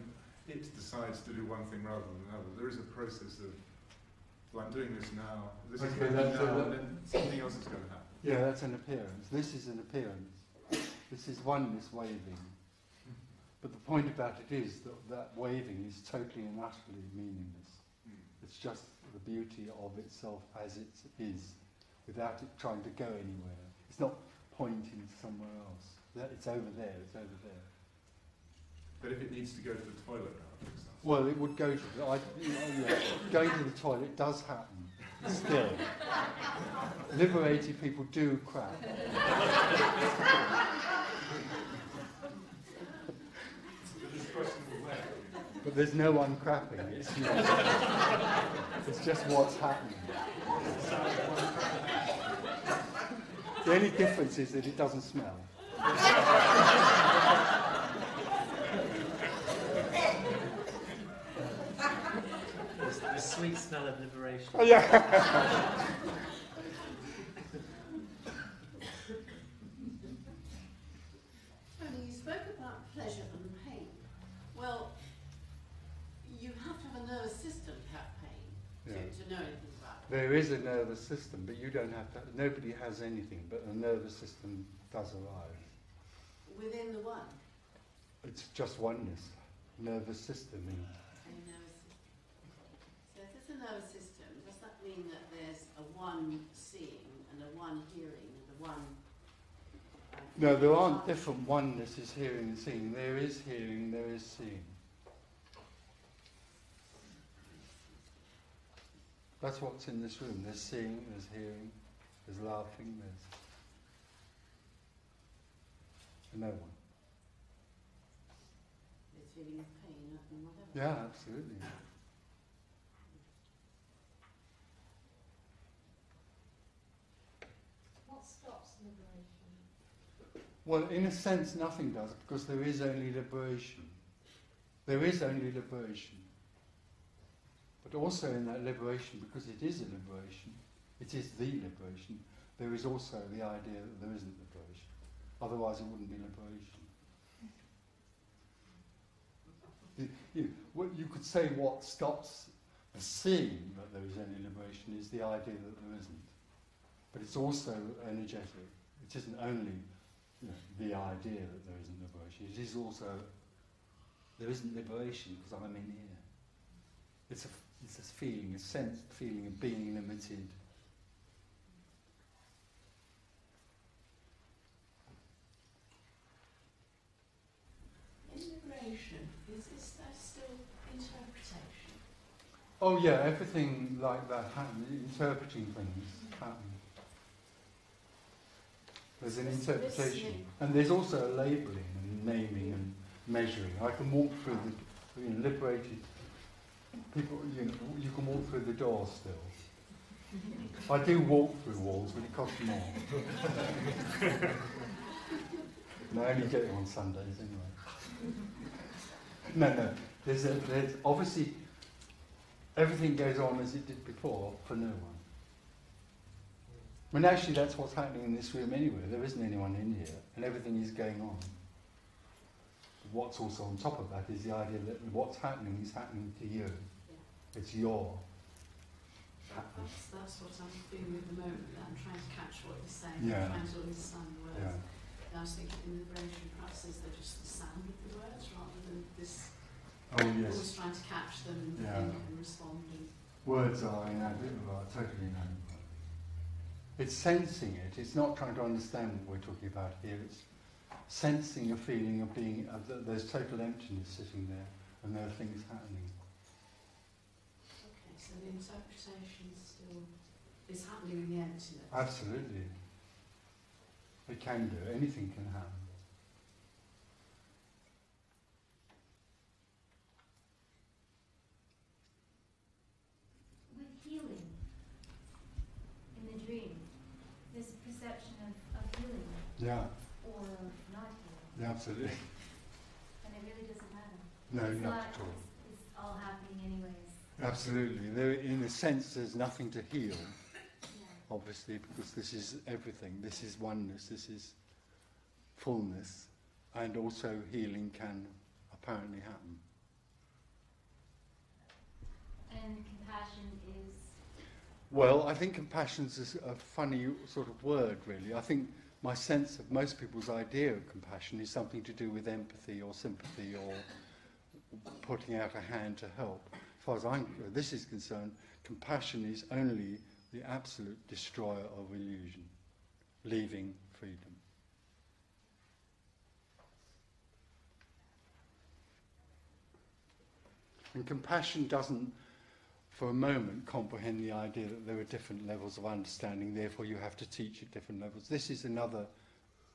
it decides to do one thing rather than another, there is a process of, well, I'm doing this now, this is Okay, happening now, and then something else is going to happen. Yeah, that's an appearance. This is an appearance. This is oneness waving. But the point about it is that waving is totally and utterly meaningless. It's just the beauty of itself as it is, without it trying to go anywhere. It's not pointing somewhere else. It's over there, it's over there. But if it needs to go to the toilet now, for example. Well, it would go to going to the toilet does happen still. Liberated people do crap. But there's no one crapping. It's just what's happening. The only difference is that it doesn't smell. The sweet smell of liberation. Oh, yeah. Tony, you spoke about pleasure and pain. Well, you have to have a nervous system to have pain to know anything about it. There is a nervous system, but you don't have to. Nobody has anything, but a nervous system does arise. Within the one. It's just oneness. Nervous system. A nervous system. So if there's a nervous system, does that mean that there's a one seeing and a one hearing and a one... No, there aren't different onenesses, hearing and seeing. There is hearing, there is seeing. That's what's in this room. There's seeing, there's hearing, there's laughing, there's For no one. This feeling of pain and whatever. Yeah, absolutely. What stops liberation? Well, in a sense, nothing does, because there is only liberation. There is only liberation. But also in that liberation, because it is a liberation, it is the liberation, there is also the idea that there isn't liberation. Otherwise it wouldn't be liberation. You could say what stops the seeing that there is any liberation is the idea that there isn't. But it's also energetic. It isn't only the idea that there isn't liberation. It is also, there isn't liberation because I'm in here. It's a feeling, a sense, feeling of being limited. In liberation, is that still interpretation? Oh yeah, everything like that happens, interpreting things happen. There's an interpretation. And there's also a labelling and naming and measuring. I can walk through the liberated people, you can walk through the door still. I do walk through walls, but it costs more. And I only get it on Sundays anyway. No. There's obviously everything goes on as it did before for no one. I mean, actually, that's what's happening in this room anyway. There isn't anyone in here, and everything is going on. What's also on top of that is the idea that what's happening is happening to you. Yeah. It's your happening. That's what I'm feeling at the moment. That I'm trying to catch what you're saying. Yeah. I'm trying to understand the words. Yeah. And I was thinking in liberation practices, they're just the sound of the words rather than this. Oh yes. Always trying to catch them and think and respond. Words are inadequate, are totally inadequate. It's sensing it. It's not trying to understand what we're talking about here. It's sensing a feeling of being, there's total emptiness sitting there, and there are things happening. Okay, so the interpretation still is happening in the emptiness. Absolutely. It can do. Anything can happen. With healing in the dream, this perception of healing Yeah. or not healing. Yeah, absolutely. And it really doesn't matter. No, It's not not, at all. It's all happening anyways. Absolutely. There, in a sense, there's nothing to heal, Yeah. obviously, because this is everything. This is oneness. This is fullness. And also healing can apparently happen. And compassion is Well, I think compassion's a funny sort of word, really. I think my sense of most people's idea of compassion is something to do with empathy or sympathy or putting out a hand to help. As far as this is concerned, compassion is only the absolute destroyer of illusion, leaving freedom. And compassion doesn't, for a moment, comprehend the idea that there are different levels of understanding, therefore you have to teach at different levels. This is another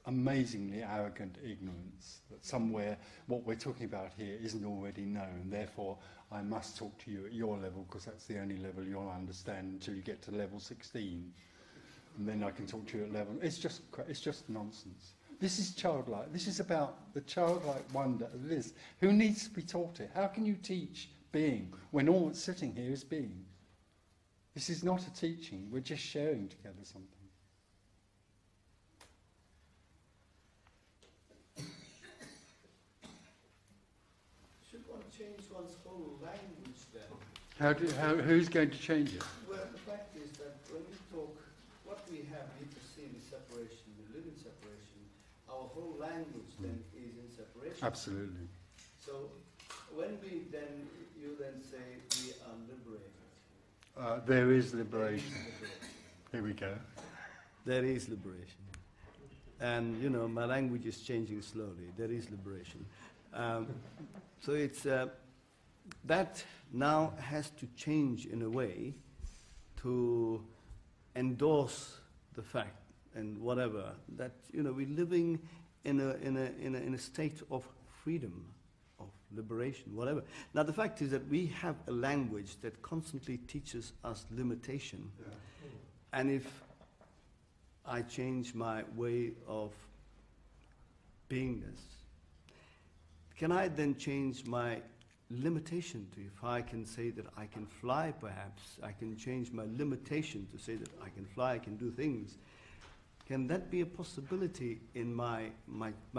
amazingly arrogant ignorance, that somewhere what we're talking about here isn't already known, therefore I must talk to you at your level because that's the only level you'll understand until you get to level 16. And then I can talk to you at level... It's just nonsense. This is childlike. This is about the childlike wonder of this. Who needs to be taught it? How can you teach being when all that's sitting here is being? This is not a teaching. We're just sharing together something. Should one change one's whole language then? Who's going to change it? Well, the fact is that when we talk, what we have, we perceive is separation, we live in separation. Our whole language then is in separation. Absolutely. So when you then say we are liberated. There is liberation. Here we go. There is liberation. And, my language is changing slowly. There is liberation. So it's that now has to change in a way to endorse the fact and whatever that we're living in a state of freedom, of liberation, whatever. Now the fact is that we have a language that constantly teaches us limitation. Yeah. And if I change my way of beingness, can I then change my limitation to, if I can say that I can fly perhaps, I can change my limitation to say that I can fly, I can do things. Can that be a possibility in my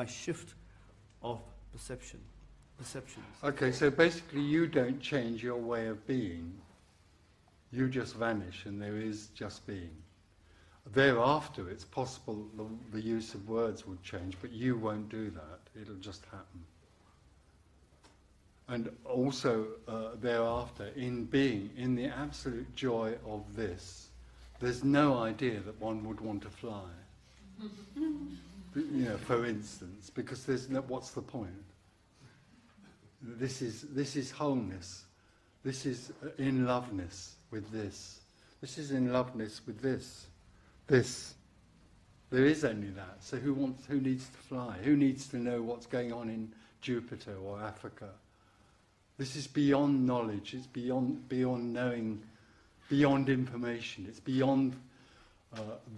shift of perceptions? Okay, so basically you don't change your way of being. You just vanish and there is just being. Thereafter, it's possible the use of words will change, but you won't do that. It'll just happen. And also, thereafter, in being, in the absolute joy of this, there's no idea that one would want to fly. For instance, because there's no, what's the point? This is wholeness. This is in loveness with this. This is in loveness with this. This. There is only that. So who needs to fly? Who needs to know what's going on in Jupiter or Africa? This is beyond knowledge. It's beyond knowing, beyond information. It's beyond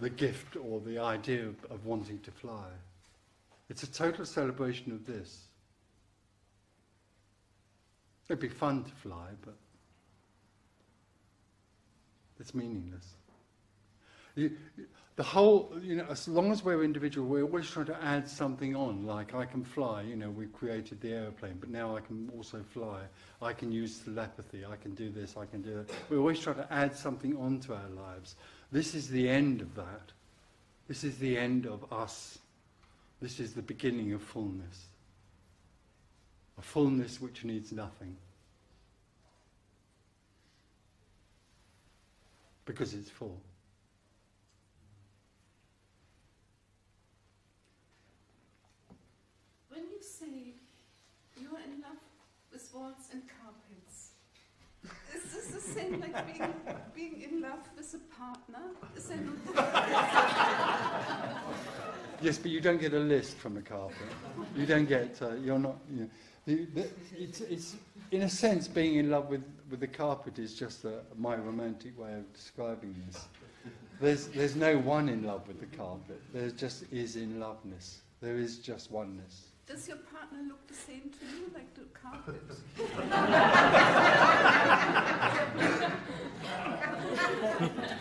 the gift or the idea of wanting to fly. It's a total celebration of this. It'd be fun to fly, but it's meaningless. The whole, as long as we're individual, we're always trying to add something on, like I can fly, we've created the aeroplane, but now I can also fly. I can use telepathy, I can do this, I can do that. We always try to add something onto our lives. This is the end of that. This is the end of us. This is the beginning of fullness. A fullness which needs nothing. Because it's full. When you say you're in love with walls and carpets, is this the same like being in love with a partner? Is there not? Yes, but you don't get a list from a carpet. You don't get. You're not. It's in a sense being in love with the carpet is just my romantic way of describing this. There's no one in love with the carpet. There just is in loveness. There is just oneness. Does your partner look the same to you, like the carpet?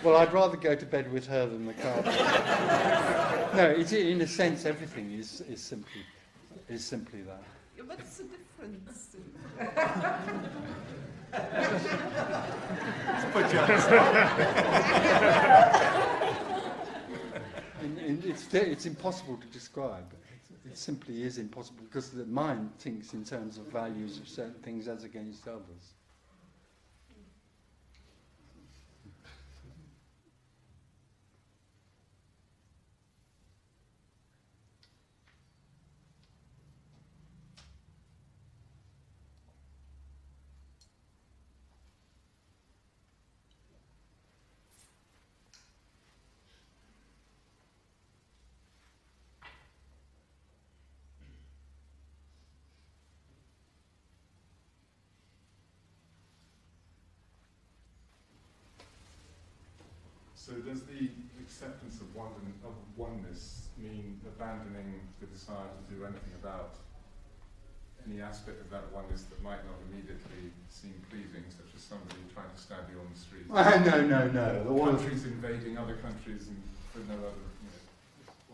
Well, I'd rather go to bed with her than the carpet. No, in a sense, everything is simply that. Yeah, what's the difference? Let's put you on the spot. It's impossible to describe. It simply is impossible because the mind thinks in terms of values of certain things as against others. So does the acceptance of oneness mean abandoning the desire to do anything about any aspect of that oneness that might not immediately seem pleasing, such as somebody trying to stab you on the street? No. Countries invading other countries and for no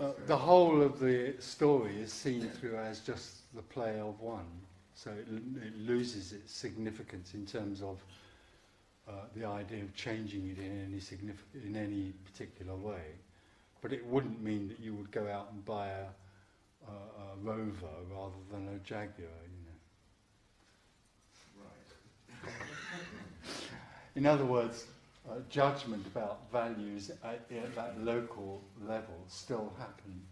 other... The whole of the story is seen through as just the play of one. So it loses its significance in terms of the idea of changing it in any particular way, but it wouldn't mean that you would go out and buy a Rover rather than a Jaguar, Right. In other words, judgment about values at that local level still happen,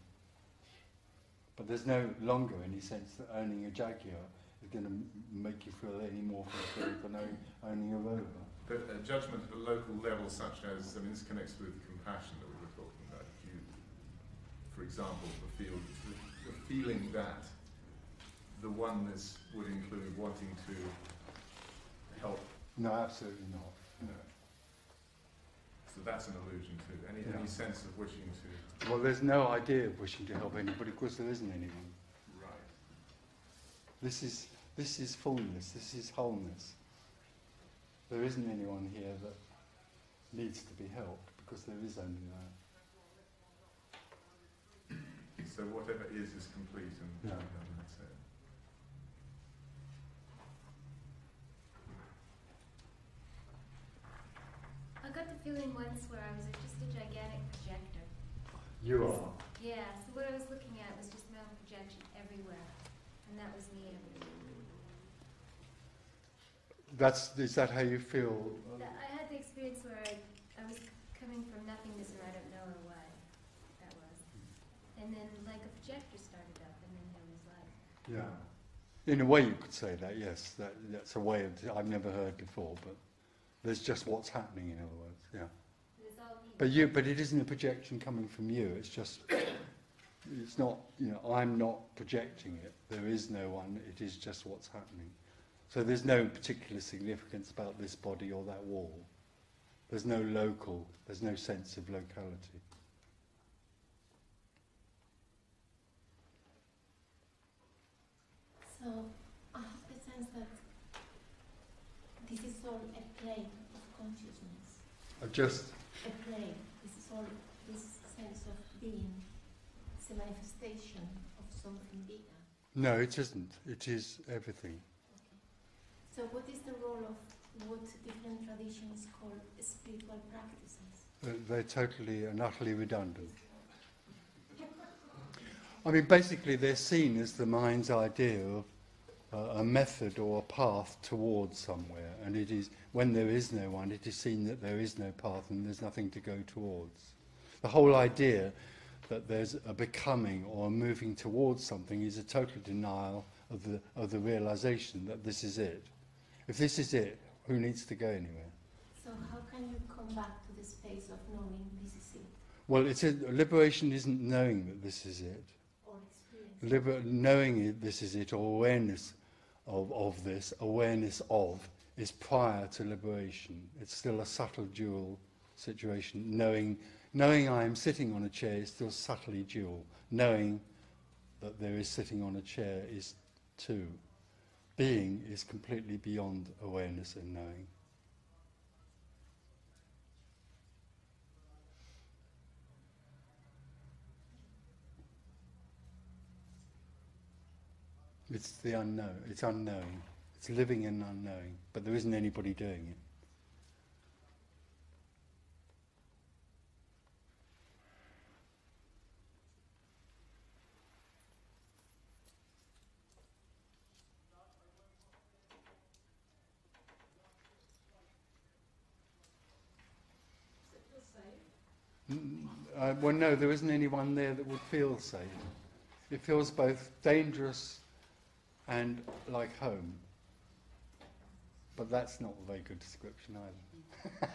but there's no longer any sense that owning a Jaguar is going to make you feel any more fulfilled than owning a Rover. But judgment at a local level, such as, this connects with compassion that we were talking about. If you, for example, the feeling that the oneness would include wanting to help. No, absolutely not. No. So that's an allusion to any sense of wishing to. Well, there's no idea of wishing to help anybody because there isn't anyone. Right. This is fullness. This is wholeness. There isn't anyone here that needs to be helped because there is only that. So whatever is complete, and Yeah. that's it. I got the feeling once where I was just a gigantic projector. You are. Yeah, so what I was looking at was just my own projection everywhere, and that was me everywhere. Is that how you feel? I had the experience where I was coming from nothingness, and I don't know why that was. And then like a projector started up, and then there was light. Yeah. In a way you could say that, yes. That's a way I've never heard before, but there's just what's happening, in other words, yeah. It's all me. But it isn't a projection coming from you, it's just, it's not, I'm not projecting it. There is no one, it is just what's happening. So there's no particular significance about this body or that wall. There's no sense of locality. So I have the sense that this is all a plane of consciousness. A plane. This is all this sense of being. It's a manifestation of something bigger. No, it isn't. It is everything. So what is the role of what different traditions call spiritual practices? They're totally and utterly redundant. I mean, basically they're seen as the mind's idea of a method or a path towards somewhere, and it is, when there is no one, it is seen that there is no path and there's nothing to go towards. The whole idea that there's a becoming or a moving towards something is a total denial of the realization that this is it. If this is it, who needs to go anywhere? So how can you come back to the space of knowing this is it? Well, liberation isn't knowing that this is it. Or experience. Knowing this is it, or awareness of this, awareness of, is prior to liberation. It's still a subtle dual situation. Knowing I am sitting on a chair is still subtly dual. Knowing that there is sitting on a chair is two. Being is completely beyond awareness and knowing. It's the unknown. It's unknowing. It's living in unknowing. But there isn't anybody doing it. Well, no, there isn't anyone there that would feel safe. It feels both dangerous and like home. But that's not a very good description either.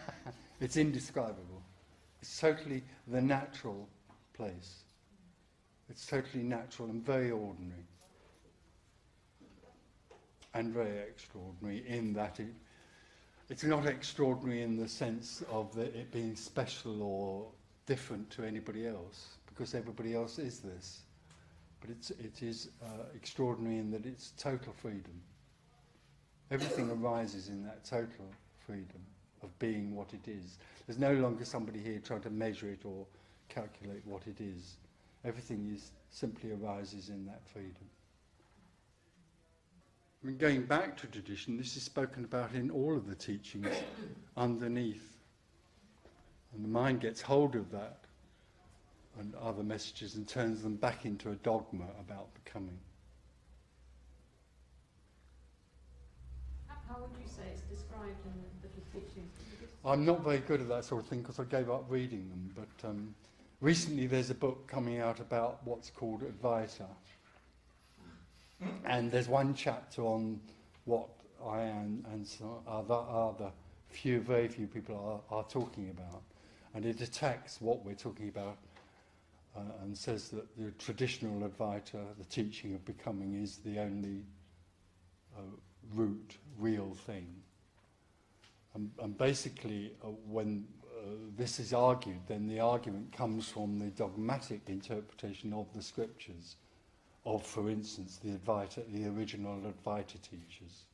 It's indescribable. It's totally the natural place. It's totally natural and very ordinary. And very extraordinary in that it's not extraordinary in the sense of it being special or different to anybody else, because everybody else is this. But it is extraordinary in that it's total freedom. Everything arises in that total freedom of being what it is. There's no longer somebody here trying to measure it or calculate what it is. Everything simply arises in that freedom. I mean, going back to tradition, this is spoken about in all of the teachings underneath. And the mind gets hold of that and other messages and turns them back into a dogma about becoming. How would you say it's described in the teachings? I'm not very good at that sort of thing because I gave up reading them, but recently there's a book coming out about what's called Advaita. And there's one chapter on what I am and some other very few people are talking about. And it attacks what we're talking about and says that the traditional Advaita, the teaching of becoming, is the only root, real thing. And basically, when this is argued, then the argument comes from the dogmatic interpretation of the scriptures, of, for instance, the Advaita, the original Advaita teachers.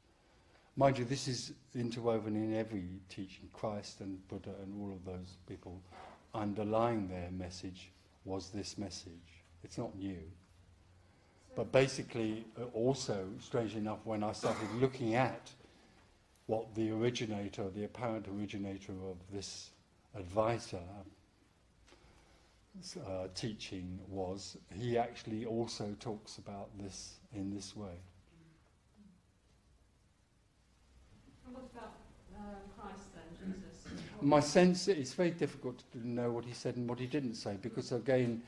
Mind you, this is interwoven in every teaching. Christ and Buddha and all of those people, underlying their message was this message. It's not new. But basically, also, strangely enough, when I started looking at what the originator, the apparent originator of this Advaita teaching was, he actually also talks about this in this way. And what about Christ then, Jesus? My sense, it's very difficult to know what he said and what he didn't say, because again,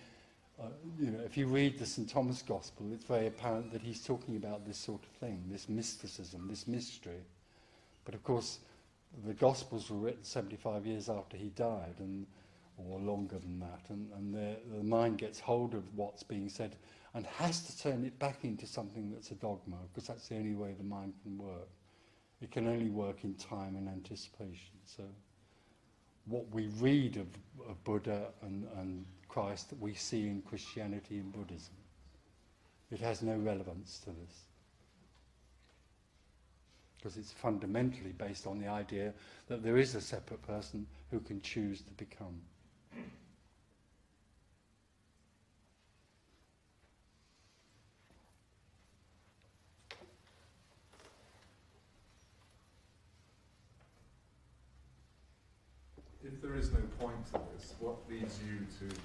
if you read the St. Thomas Gospel, it's very apparent that he's talking about this sort of thing, this mysticism, this mystery. But of course, the Gospels were written 75 years after he died, or longer than that, and the mind gets hold of what's being said and has to turn it back into something that's a dogma, because that's the only way the mind can work. It can only work in time and anticipation. So what we read of Buddha and Christ, we see in Christianity and Buddhism. It has no relevance to this, because it's fundamentally based on the idea that there is a separate person who can choose to become. If there is no point to this, what leads you to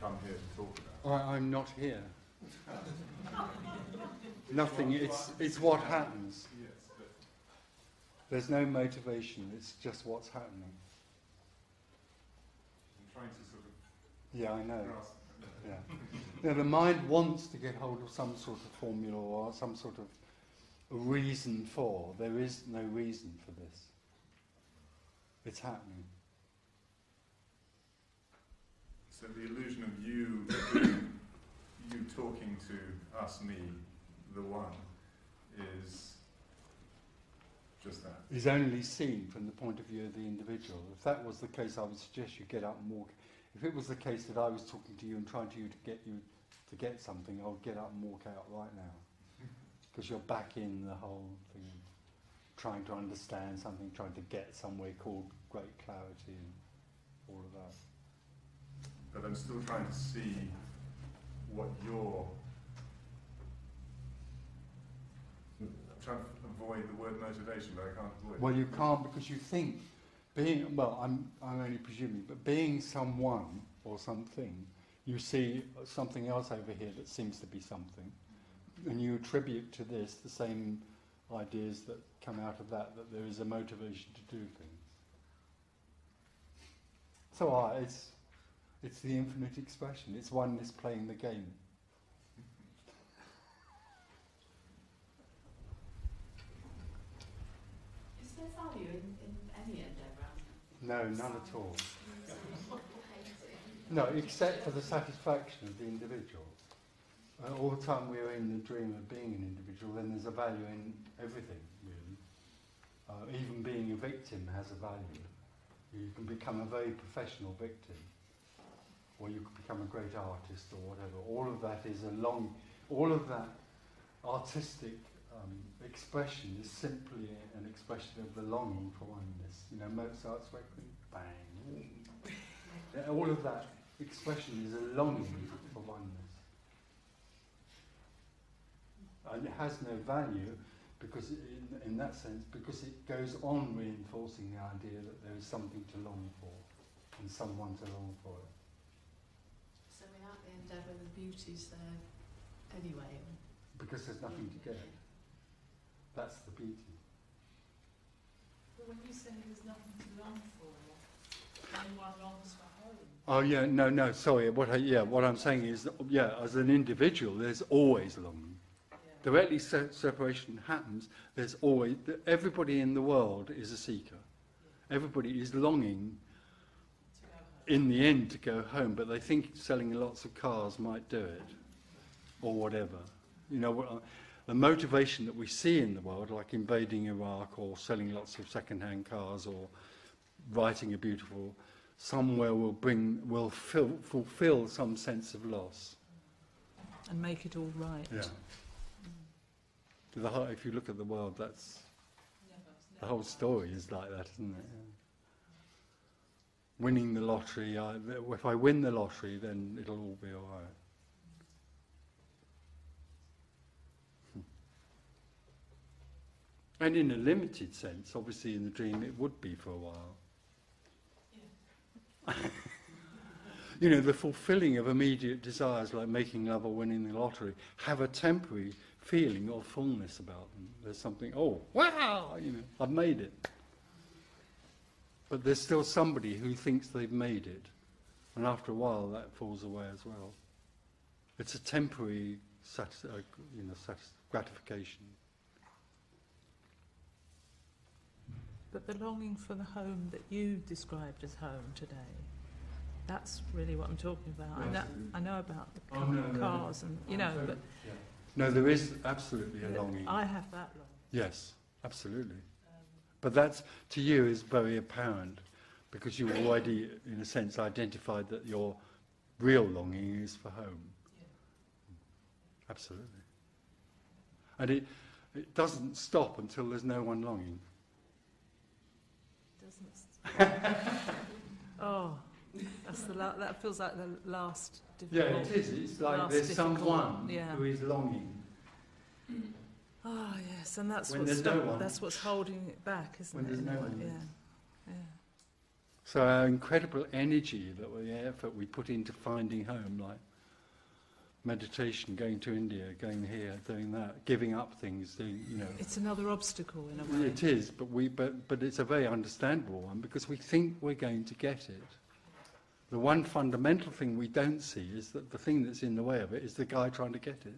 come here to talk about? I'm not here. Nothing, it's what happens. Yes, but there's no motivation, it's just what's happening. I'm trying to sort of... Yeah, I know. Yeah. Now, the mind wants to get hold of some sort of formula or some sort of reason for. There is no reason for this. It's happening. So the illusion of you talking to us, me, the one, is just that. Is only seen from the point of view of the individual. If that was the case, I would suggest you get up and walk. If it was the case that I was talking to you and trying to get something, I would get up and walk out right now. Because you're back in the whole thing, trying to understand something, trying to get somewhere called great clarity and all of that. But I'm still trying to see what you're... I'm trying to avoid the word motivation, but I can't avoid it. Well, you can't, because you think I'm only presuming, but being someone or something, you see something else over here that seems to be something, and you attribute to this the same ideas that come out of that there is a motivation to do things. So it's the infinite expression. It's oneness playing the game. Is there value in any endeavour? No, none at all. No, except for the satisfaction of the individual. All the time we're in the dream of being an individual, then there's a value in everything, really. Even being a victim has a value. You can become a very professional victim, or you could become a great artist or whatever. All of that is all of that artistic expression is simply an expression of the longing for oneness. Mozart's Requiem, bang. All of that expression is a longing for oneness. And it has no value because, in that sense, because it goes on reinforcing the idea that there is something to long for and someone to long for it. So without the endeavour, the beauty's there anyway. Because there's nothing to get. That's the beauty. But when you say there's nothing to long for, anyone longs for home. Oh yeah, no, sorry. What I'm saying is that, as an individual, there's always longing. Directly separation happens, there's always... Everybody in the world is a seeker. Everybody is longing in the end to go home, but they think selling lots of cars might do it, or whatever. You know, the motivation that we see in the world, like invading Iraq or selling lots of second-hand cars or writing a beautiful, somewhere will fulfill some sense of loss. And make it all right. Yeah. If you look at the world, that's the whole story is like that, isn't it? Yeah. Winning the lottery, if I win the lottery, then it'll all be all right. And in a limited sense, obviously in the dream it would be for a while. Yeah. You know, the fulfilling of immediate desires like making love or winning the lottery have a temporary feeling of fullness about them. There's something, oh, wow, you know, I've made it. But there's still somebody who thinks they've made it. And after a while that falls away as well. It's a temporary gratification. But the longing for the home that you described as home today, that's really what I'm talking about. Yes. I know about the cars and, you know, but... Yeah. No, there is absolutely a longing. I have that longing. Yes, absolutely. But that, to you, is very apparent, because you already, in a sense, identified that your real longing is for home. Yeah. Absolutely. And it doesn't stop until there's no one longing. Oh, that's that feels like the last difficult. Yeah, it is. It's like there's someone who is longing. Oh yes, and that's that's what's holding it back, isn't it? When there's no one. Yeah. So our incredible energy, the effort we put into finding home, like meditation, going to India, going here, doing that, giving up things, you know. It's another obstacle in a way. It is, but it's a very understandable one, because we think we're going to get it. The one fundamental thing we don't see is that the thing that's in the way of it is the guy trying to get it.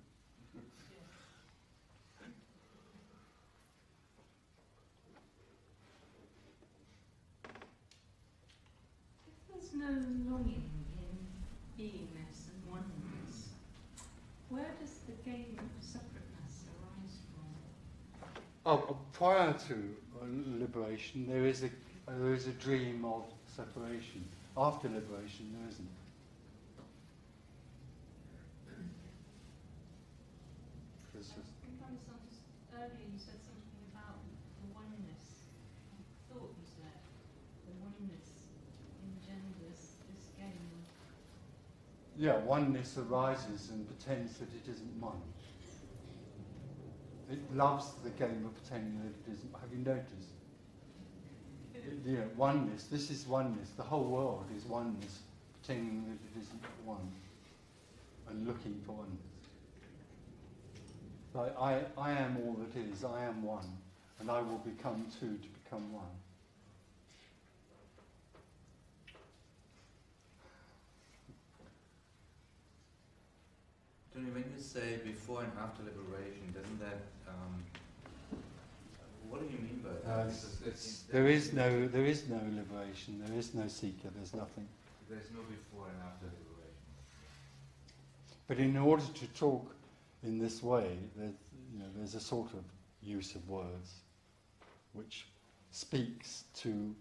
If there's no longing in beingness and oneness, where does the game of separateness arise from? Prior to liberation, there is a dream of separation. After liberation, there isn't. I think I misunderstood earlier. You said something about the oneness. I thought you said the oneness engenders this game. Yeah, oneness arises and pretends that it isn't one. It loves the game of pretending that it isn't. Have you noticed? Yeah, oneness. This is oneness. The whole world is oneness, pretending that it isn't one, and looking for oneness. Like I am all that is. I am one, and I will become two to become one. Tony, when you say before and after liberation, doesn't that what do you mean by that? There is no liberation. There is no seeker. There's nothing. There's no before and after liberation. But in order to talk in this way, there's a sort of use of words which speaks to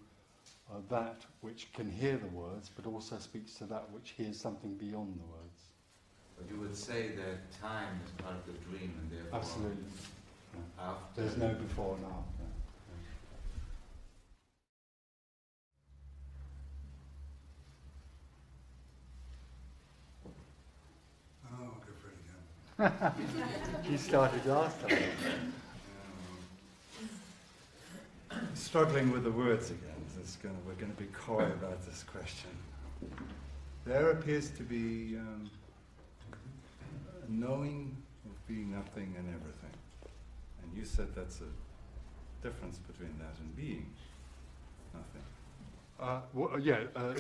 that which can hear the words, but also speaks to that which hears something beyond the words. But you would say that time is part of the dream, and therefore absolutely. After there's no before and after. Oh, go for it again. You started last time. Struggling with the words again. We're going to be coy about this question. There appears to be a knowing of being nothing and everything. And you said that's a difference between that and being nothing.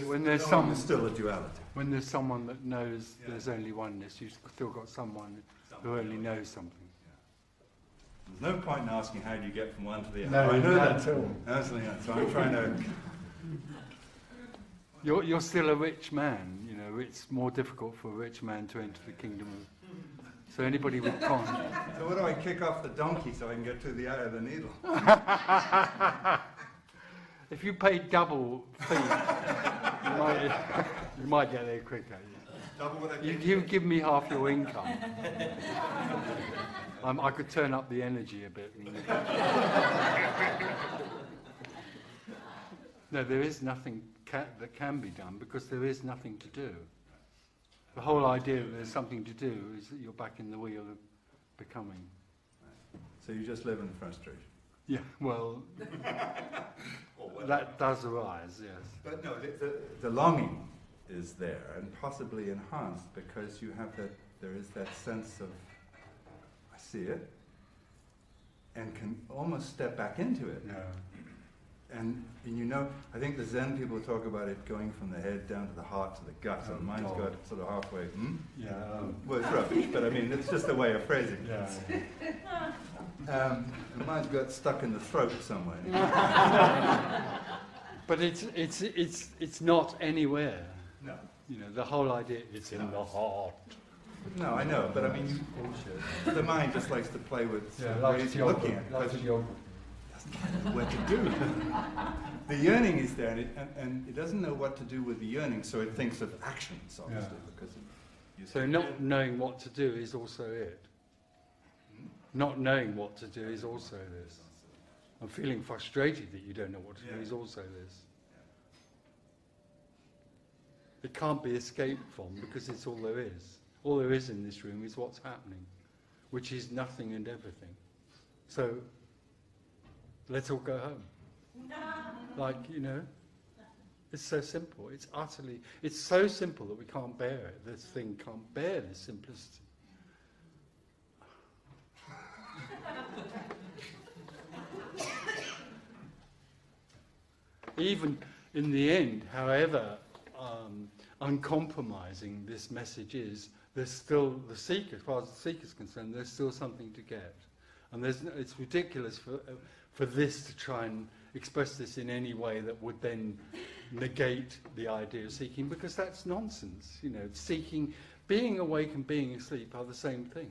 When there's there's still a duality. When there's someone that knows there's only oneness, you've still got someone who only knows something. There's no point in asking how do you get from one to the other. No, I know not that at all. Absolutely not. So I'm trying to You're still a rich man, you know. It's more difficult for a rich man to enter the kingdom of... So anybody with con... So what do I kick off the donkey so I can get to the eye of the needle? If you pay double fee, you might get there quicker. Double what I You give me half your income. I could turn up the energy a bit. No, there is nothing that can be done because there is nothing to do. The whole idea that there's something to do is that you're back in the wheel of becoming. So you just live in frustration? Yeah, well, that does arise, yes. But no, the longing is there and possibly enhanced because you have that, there is that sense of, I see it, and can almost step back into it. Yeah. And you know, I think the Zen people talk about it going from the head down to the heart to the gut, and mine's got sort of halfway, Yeah. Well, it's rubbish, but I mean, it's just a way of phrasing it. Yeah. And mine's got stuck in the throat somewhere. But it's not anywhere. No. You know, the whole idea, it's in the heart. No, I know, but I mean, the mind just likes to play with ways you're looking at it. Doesn't know what to do. The yearning is there, and it doesn't know what to do with the yearning, so it thinks of actions, obviously. Because so not knowing what to do is also it. Not knowing what to do is also this. And feeling frustrated that you don't know what to do is also this. It can't be escaped from because it's all there is. All there is in this room is what's happening, which is nothing and everything. So, let's all go home. Like, you know, it's so simple. It's so simple that we can't bear it. This thing can't bear this simplicity. Even in the end, however uncompromising this message is, there's still the seeker, as far as the seeker is concerned, there's still something to get. And it's ridiculous for this to try and express this in any way that would then negate the idea of seeking, because that's nonsense. You know, seeking, being awake and being asleep are the same thing.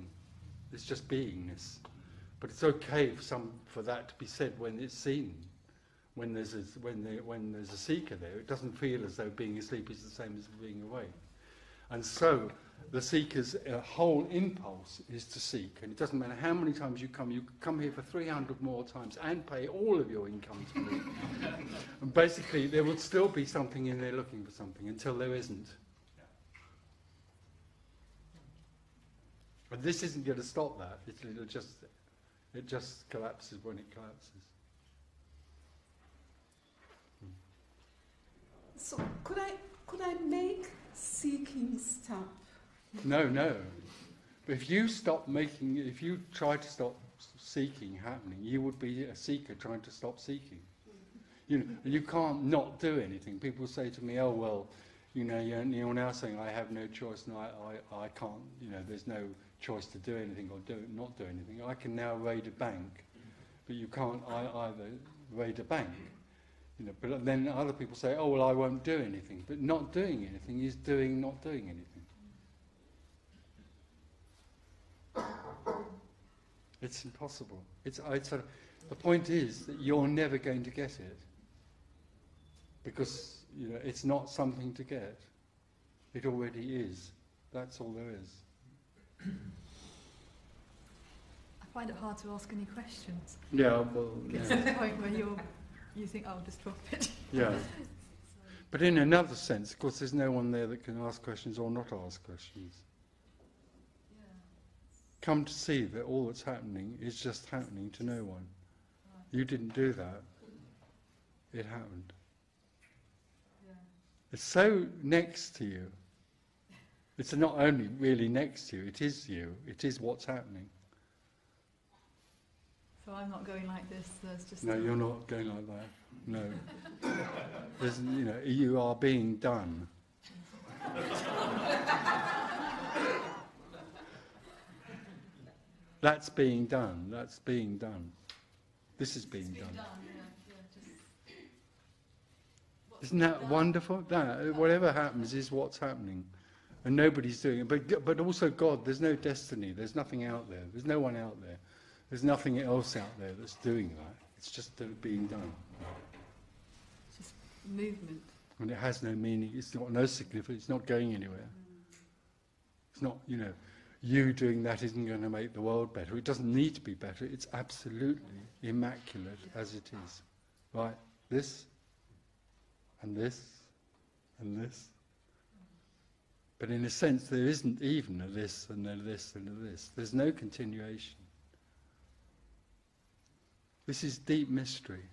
It's just beingness. But it's okay for that to be said when it's seen. When there's a seeker there, it doesn't feel as though being asleep is the same as being awake. And so the seeker's whole impulse is to seek, and it doesn't matter how many times you come here for 300 more times and pay all of your income to me. And basically there would still be something in there looking for something until there isn't. But this isn't going to stop that. It just collapses when it collapses. So could I make seeking stop? No. But if you try to stop seeking happening, you would be a seeker trying to stop seeking. You know, you can't not do anything. People say to me, "Oh well, you know, you're now saying I have no choice, and I can't. You know, there's no choice to do anything or not do anything. I can now raid a bank, but you can't either raid a bank." You know, but then other people say, "Oh well, I won't do anything." But not doing anything is not doing anything. It's impossible. The point is that you're never going to get it, because you know it's not something to get. It already is. That's all there is. I find it hard to ask any questions. Yeah, well, it's to the point where you think, "I'll just drop it." Yeah. But in another sense, of course, there's no one there that can ask questions or not ask questions. Come to see that all that's happening is just happening to no one. You didn't do that. It happened. It's so next to you. It's not only really next to you, it is you. It is what's happening. So I'm not going like this. There's just no, you're not going like that. No. You know, you are being done. That's being done. That's being done. This is being done. Yeah, just Isn't that wonderful? That, whatever happens is what's happening. And nobody's doing it. But also God, there's no destiny. There's nothing out there. There's no one out there. There's nothing else out there that's doing that. It's just being done. It's just movement. And it has no meaning. It's got no significance. It's not going anywhere. It's not, you doing that isn't going to make the world better. It doesn't need to be better. It's absolutely immaculate as it is. Right? This, and this, and this. But in a sense, there isn't even a this, and a this, and a this. There's no continuation. This is deep mystery.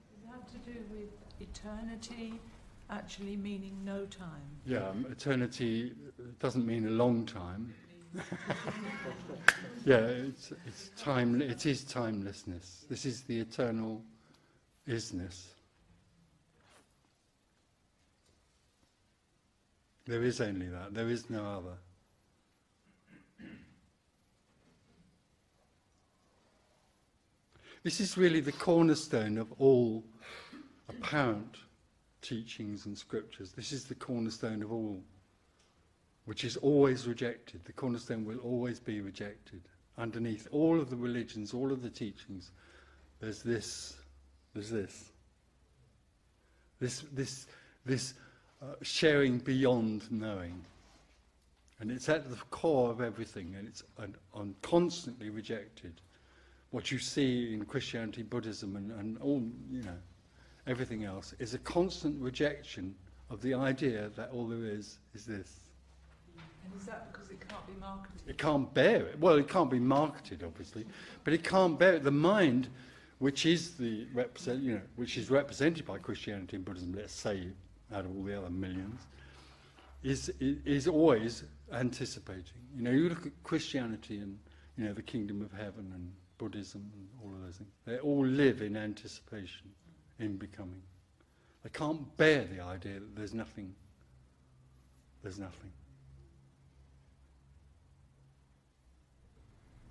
Does it have to do with eternity actually meaning no time? Yeah, eternity doesn't mean a long time. Yeah, it's time. It is timelessness. This is the eternal isness. There is only that. There is no other. This is really the cornerstone of all apparent teachings and scriptures. This is the cornerstone of all, which is always rejected. The cornerstone will always be rejected. Underneath all of the religions, all of the teachings, there's this. This sharing beyond knowing. And it's at the core of everything, and it's constantly rejected. What you see in Christianity, Buddhism, and all, everything else, is a constant rejection of the idea that all there is this. And is that because it can't be marketed? It can't bear it. Well, it can't be marketed, obviously, but it can't bear it. The mind, which is which is represented by Christianity and Buddhism, let's say, out of all the other millions, is always anticipating. You look at Christianity and the kingdom of heaven and Buddhism and all of those things. They all live in anticipation, in becoming. They can't bear the idea that there's nothing. There's nothing.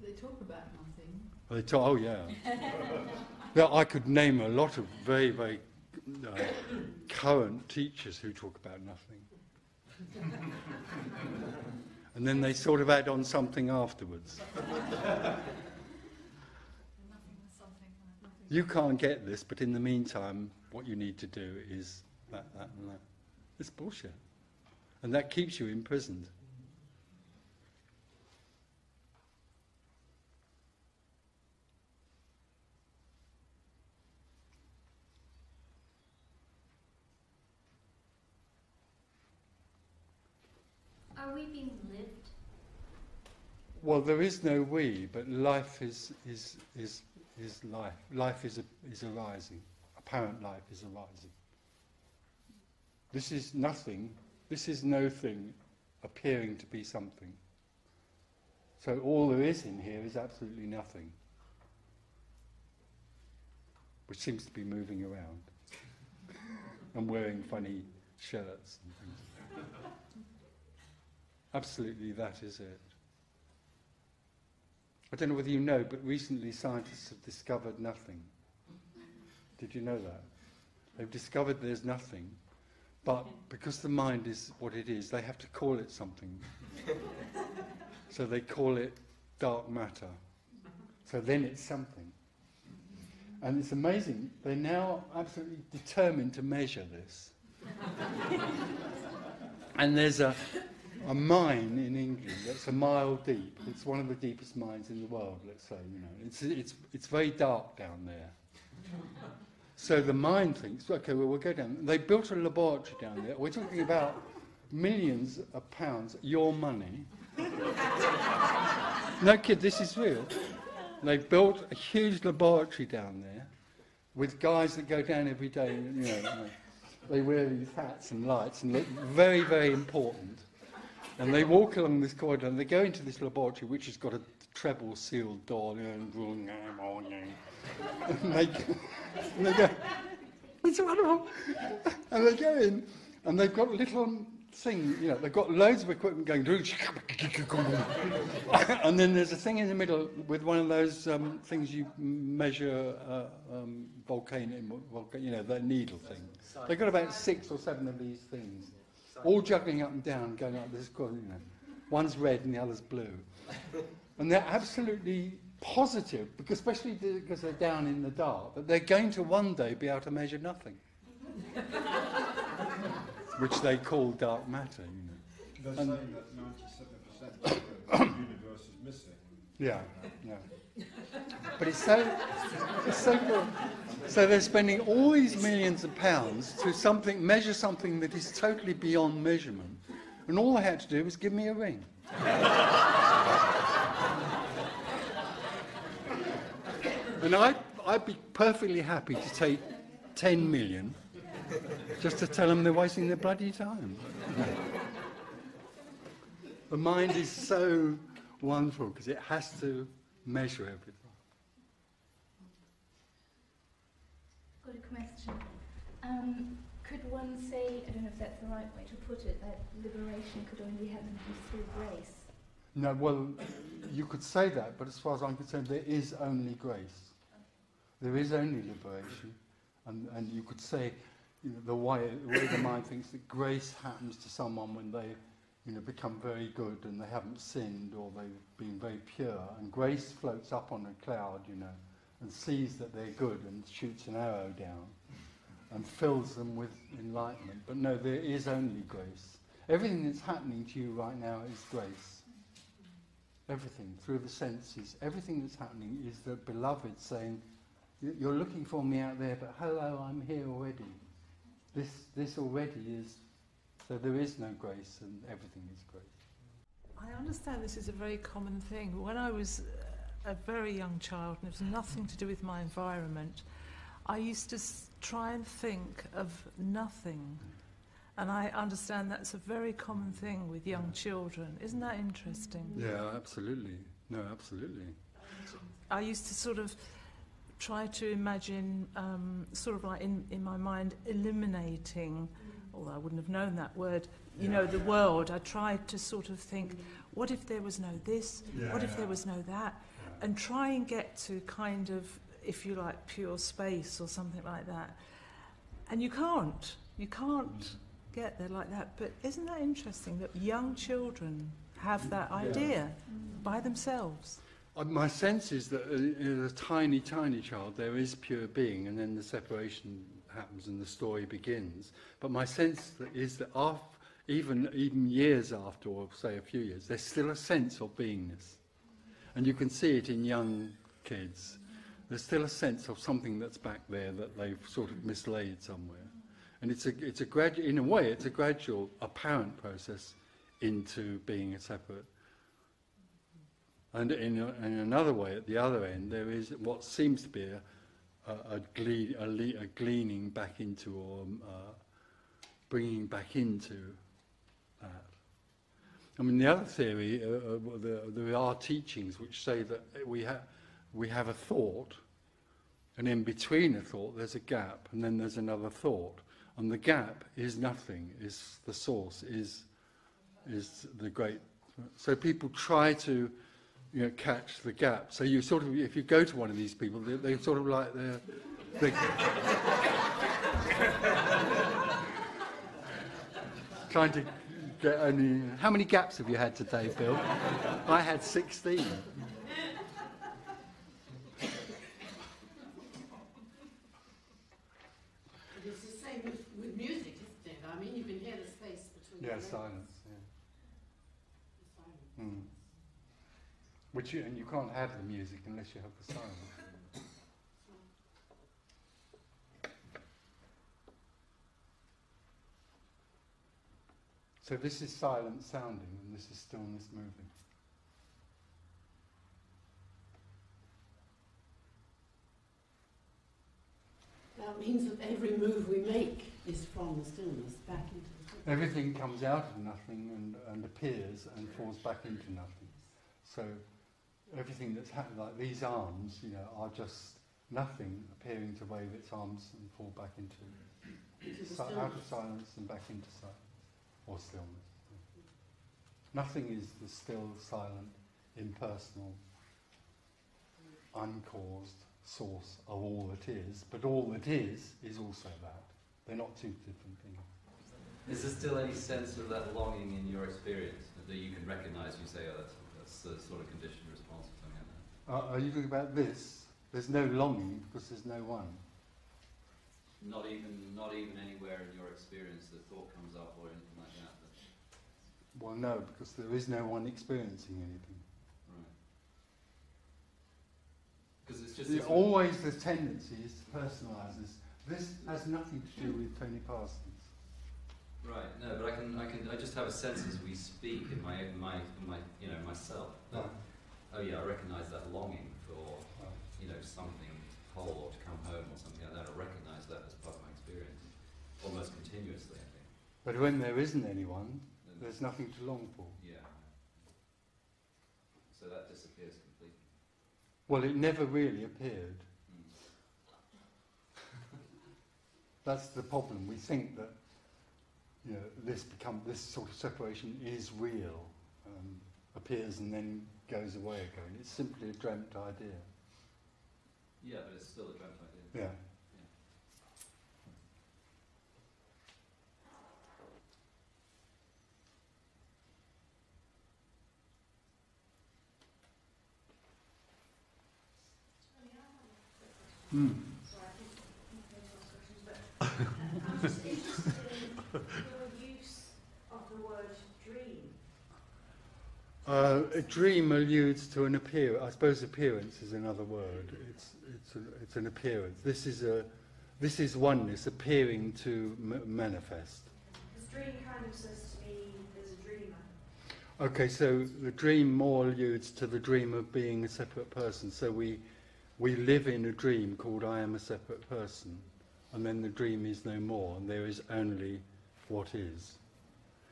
They talk about nothing. They talk. Oh yeah. Now, I could name a lot of very, very current teachers who talk about nothing. And then they sort of add on something afterwards. You can't get this, but in the meantime, what you need to do is that, and that. It's bullshit. And that keeps you imprisoned. Are we being lived? Well, there is no we, but life is life. Life is arising. Apparent life is arising. This is nothing. This is no thing appearing to be something. So all there is in here is absolutely nothing, which seems to be moving around and wearing funny shirts and things. Absolutely, that is it. I don't know whether you know, but recently scientists have discovered nothing. Did you know that? They've discovered there's nothing, but because the mind is what it is, they have to call it something. So they call it dark matter. So then it's something. And it's amazing, they're now absolutely determined to measure this. And there's a mine in England that's a mile deep. It's one of the deepest mines in the world, let's say. It's very dark down there. So the mine thinks, okay, well, we'll go down. They built a laboratory down there. We're talking about millions of pounds, your money. No kid, this is real. They built a huge laboratory down there with guys that go down every day. They wear these hats and lights and look very, very important. And they walk along this corridor and they go into this laboratory, which has got a treble sealed door. And they go, it's wonderful. And they go in, and they've got little thing, you know, they've got loads of equipment going, and then there's a thing in the middle with one of those things you measure volcano, you know, that needle thing. They've got about 6 or 7 of these things, all juggling up and down, going like this, you know. One's red and the other's blue. And they're absolutely positive, because especially because they're down in the dark, that they're going to one day be able to measure nothing. Which they call dark matter, you know. They're saying that 97% of the universe is missing. Yeah, yeah. But it's so good. So they're spending all these millions of pounds to measure something that is totally beyond measurement, and all they had to do was give me a ring. And I'd be perfectly happy to take 10 million just to tell them they're wasting their bloody time. The mind is so wonderful because it has to measure everything. Got a question. Could one say, I don't know if that's the right way to put it, that liberation could only happen through grace? No, well, you could say that, but as far as I'm concerned, there is only grace. There is only liberation. And you could say, you know, the way the mind thinks that grace happens to someone when they, you know, become very good and they haven't sinned or they've been very pure, and grace floats up on a cloud, you know, and sees that they're good and shoots an arrow down and fills them with enlightenment. But no, there is only grace. Everything that's happening to you right now is grace. Everything, through the senses, everything that's happening is the beloved saying, you're looking for me out there, but hello, I'm here already. This already is, so there is no grace and everything is grace. I understand this is a very common thing. When I was a very young child, and it was nothing to do with my environment, I used to try and think of nothing. And I understand that's a very common thing with young children. Isn't that interesting? Yeah, absolutely. No, absolutely. I used to sort of try to imagine, sort of like in my mind, eliminating, although I wouldn't have known that word, you know, the world. I tried to sort of think, what if there was no this? What if there was no that? And try and get to kind of, if you like, pure space or something like that. And you can't. You can't get there like that. But isn't that interesting that young children have that idea by themselves? My sense is that in a tiny, tiny child, there is pure being, and then the separation happens and the story begins. But my sense is that even years after, or say a few years, there's still a sense of beingness. And you can see it in young kids. There's still a sense of something that's back there that they've sort of mislaid somewhere. And it's a gradual, in a way, it's a gradual, apparent process into being a separate. And in another way, at the other end, there is what seems to be a gleaning back into, or bringing back into that. I mean, the other theory, there are teachings which say that we have a thought, and in between a thought there's a gap, and then there's another thought, and the gap is nothing, is the source, is the great. So people try to, you know, catch the gap. So you sort of, if you go to one of these people, they sort of like they're trying to get only. How many gaps have you had today, Bill? I had 16. It's the same with music, isn't it? I mean, you can hear the space between the notes. Silence. Yeah. Which and you can't have the music unless you have the silence. So this is silent sounding, and this is stillness moving. That means that every move we make is from the stillness back into the stillness. Everything comes out of nothing and appears and falls back into nothing. So everything that's happened, like these arms, you know, are just nothing appearing to wave its arms and fall back into out of silence and back into silence. or stillness. Nothing is the still, silent, impersonal, uncaused source of all that is, but all that is also that. They're not two different things. Is there still any sense of that longing in your experience that you can recognise? You say, oh, that's the sort of conditioned response or something like that. Are you talking about this? There's no longing because there's no one. Not even anywhere in your experience the thought comes up or anything like that. Well, no, because there is no one experiencing anything. Right. Because it's just always the tendency is to personalise this. This has nothing to do with Tony Parsons. Right. No, but I just have a sense as we speak in my myself. That, oh yeah, I recognise that longing for something whole or to come home or something like that. I recognise that as part of my experience, almost continuously, I think. But when there isn't anyone, there's nothing to long for. Yeah. So that disappears completely. Well, it never really appeared. That's the problem. We think that this sort of separation is real, appears and then goes away again. It's simply a dreamt idea. Yeah, but it's still a dreamt idea. Yeah. Sorry, I think I'm going to ask questions, but I'm just interested in your use of the word dream. A dream alludes to an appearance. I suppose appearance is another word. It's an appearance. This is oneness appearing to manifest. Because dream kind of says to me, there's a dreamer. Okay, so the dream more alludes to the dream of being a separate person. So we live in a dream called I am a separate person, and then the dream is no more, and there is only what is.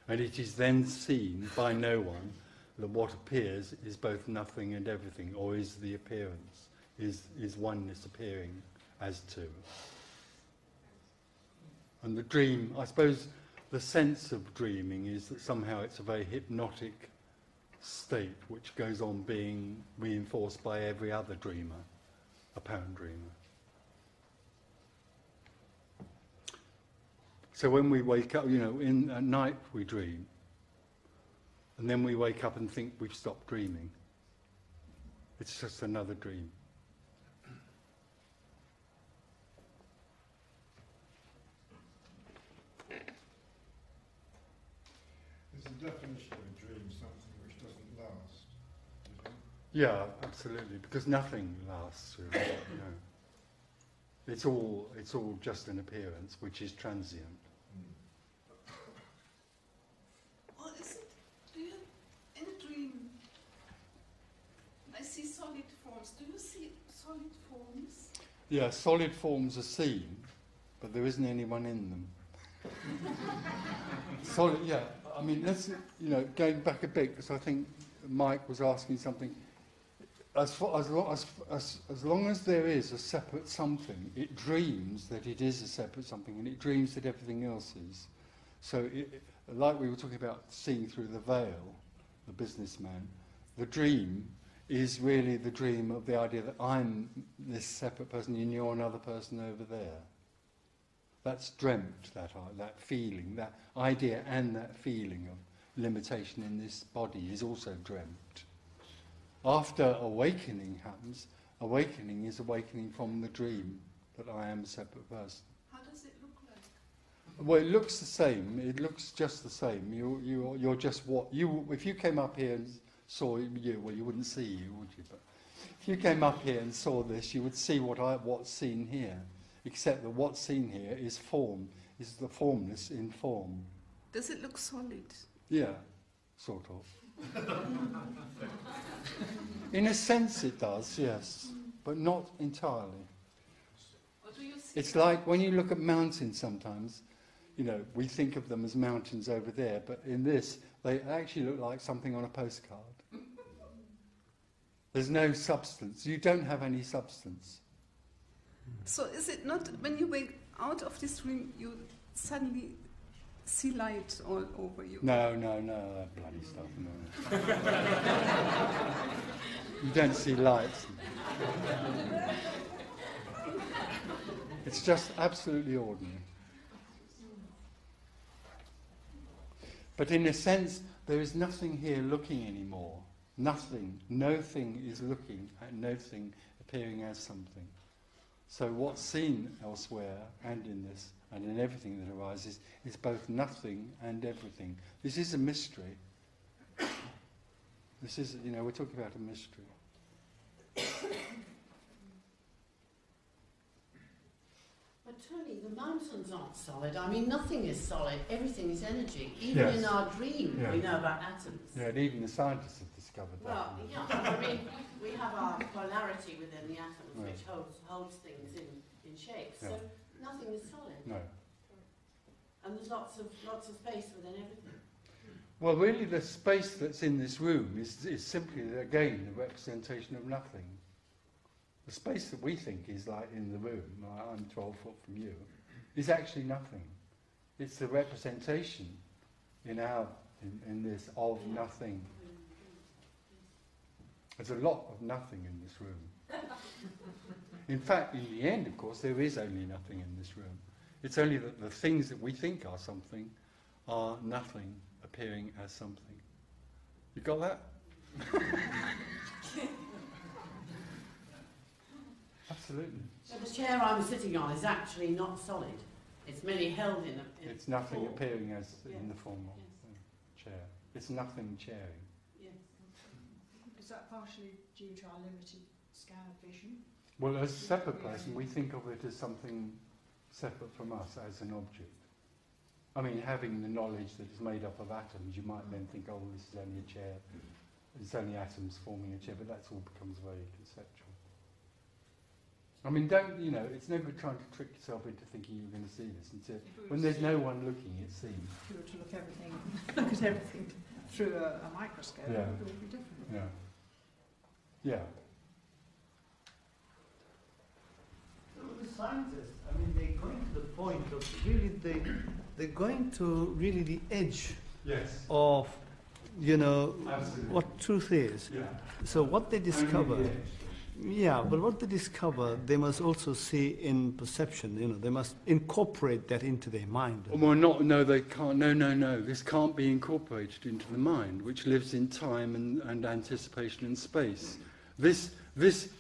And it is then seen by no one that what appears is both nothing and everything, or is the appearance, is oneness appearing as two. And the dream, I suppose the sense of dreaming is that somehow it's a very hypnotic state which goes on being reinforced by every other dreamer, apparent dreamer. So when we wake up, at night we dream, and then we wake up and think we've stopped dreaming. It's just another dream. Is the definition of a dream something which doesn't last? Do you think? Yeah, absolutely, because nothing lasts really. It's all just an appearance which is transient. Or is it, in a dream, I see solid forms. Do you see solid forms? Yeah, solid forms are seen, but there isn't anyone in them. Solid, yeah. I mean, let's, going back a bit, because I think Mike was asking something. As long as there is a separate something, it dreams that it is a separate something, and it dreams that everything else is. So, like we were talking about seeing through the veil, the businessman, the dream is really the dream of the idea that I'm this separate person and you're another person over there. That's dreamt, that feeling, that idea and that feeling of limitation in this body is also dreamt. After awakening happens, awakening is awakening from the dream that I am a separate person. How does it look like? Well, it looks the same. It looks just the same. You're just what you. If you came up here and saw you, well, you wouldn't see you, would you? But if you came up here and saw this, you would see what's seen here. Except that what's seen here is form. Is the formless in form. Does it look solid? Yeah, sort of. In a sense it does, yes, but not entirely. What do you see? It's like when you look at mountains sometimes, we think of them as mountains over there, but in this, they actually look like something on a postcard. There's no substance. You don't have any substance. So is it not, when you wake out of this dream, you suddenly see light all over you. No, that bloody stuff, no. You don't see lights. It's just absolutely ordinary. But in a sense, there is nothing here looking anymore. Nothing. No thing is looking, and no thing appearing as something. So what's seen elsewhere and in this and in everything that arises is both nothing and everything. This is a mystery. This is, we're talking about a mystery. But Tony, the mountains aren't solid. I mean, nothing is solid. Everything is energy. Even in our dream, we know about atoms. Yeah, and even the scientists have discovered that. Well, yeah, I mean, we have our polarity within the atoms, which holds things in shape. So nothing is solid. No. And there's lots of space within everything. Well, really, the space that's in this room is simply, again, the representation of nothing. The space that we think is like in the room, I'm 12 foot from you, is actually nothing. It's the representation in this of nothing. There's a lot of nothing in this room. In fact, in the end, of course, there is only nothing in this room. It's only that the things that we think are something are nothing appearing as something. You got that? Absolutely. So the chair I'm sitting on is actually not solid. It's merely held in a... It's nothing appearing as in the form of a chair. It's nothing chairing. Yes. Is that partially due to our limited scan of vision? Well, as a separate person, we think of it as something separate from us, as an object. I mean, having the knowledge that it's made up of atoms, you might then think, oh, this is only a chair. It's only atoms forming a chair, but that all becomes very conceptual. I mean, it's no good trying to trick yourself into thinking you're going to see this until when there's no one looking, it seems. If you were to look at everything through a microscope, it would be different. Yeah. Yeah. The scientists, I mean, they're going to the point of really, they're going to really the edge of, what truth is. Yeah. So what they discover, but what they discover, they must also see in perception, they must incorporate that into their mind. Well, no, they can't. No. This can't be incorporated into the mind, which lives in time and anticipation and space. This,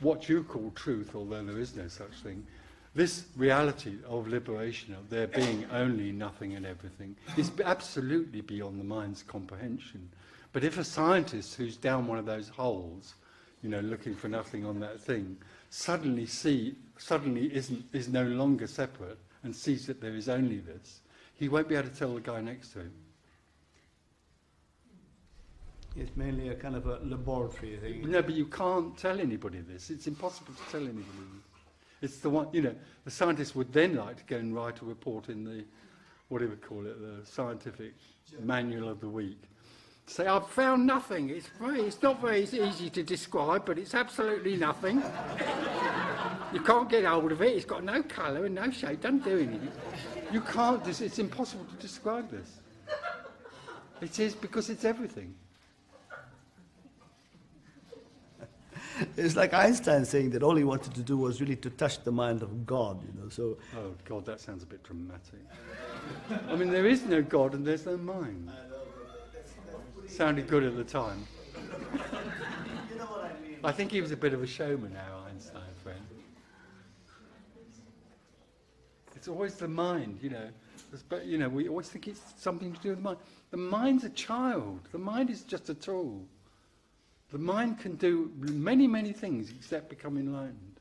what you call truth, although there is no such thing, this reality of liberation, of there being only nothing and everything, is absolutely beyond the mind's comprehension. But if a scientist who's down one of those holes, looking for nothing on that thing, suddenly is no longer separate and sees that there is only this, he won't be able to tell the guy next to him. It's mainly a kind of a laboratory thing. No, but you can't tell anybody this. It's impossible to tell anybody this. It's the one, the scientist would then like to go and write a report in the, whatever we call it, the scientific manual of the week. Say, I've found nothing. It's not very easy to describe, but it's absolutely nothing. You can't get hold of it. It's got no colour and no shape. Doesn't do anything. You can't. It's impossible to describe this. It is because it's everything. It's like Einstein saying that all he wanted to do was really to touch the mind of God, so... Oh, God, that sounds a bit dramatic. I mean, there is no God and there's no mind. Sounded good at the time. You know what I mean? I think he was a bit of a showman, our Einstein friend. It's always the mind, But, we always think it's something to do with the mind. The mind's a child. The mind is just a tool. The mind can do many, many things except become enlightened.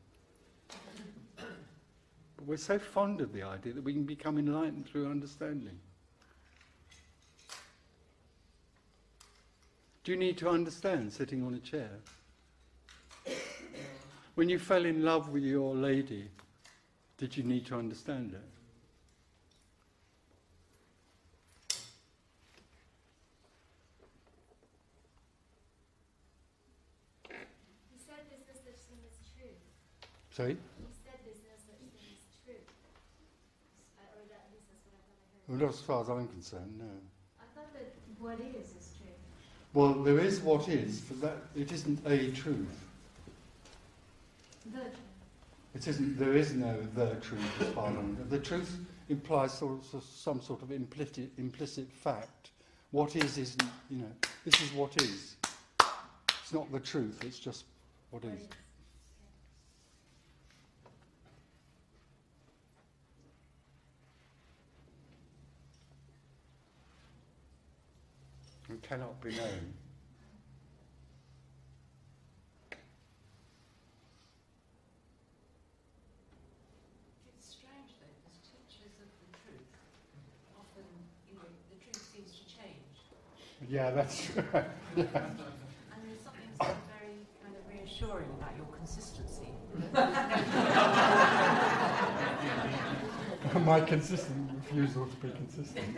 But we're so fond of the idea that we can become enlightened through understanding. Do you need to understand sitting on a chair? When you fell in love with your lady, did you need to understand it? Sorry? He said there's no such thing as truth. Or at least that's what I thought I heard. Well, not as far as I'm concerned, no. I thought that what is true. Well, there is what is, but that it isn't a truth. The truth. It isn't. There is no the truth as far as the truth implies some sort of implicit fact. What is isn't. You know, this is what is. It's not the truth. It's just what is. And cannot be known. It's strange though, because teachers of the truth often, the truth seems to change. Yeah, that's right. Yeah. And there's something sort of very kind of reassuring about your consistency. My consistent refusal to be consistent.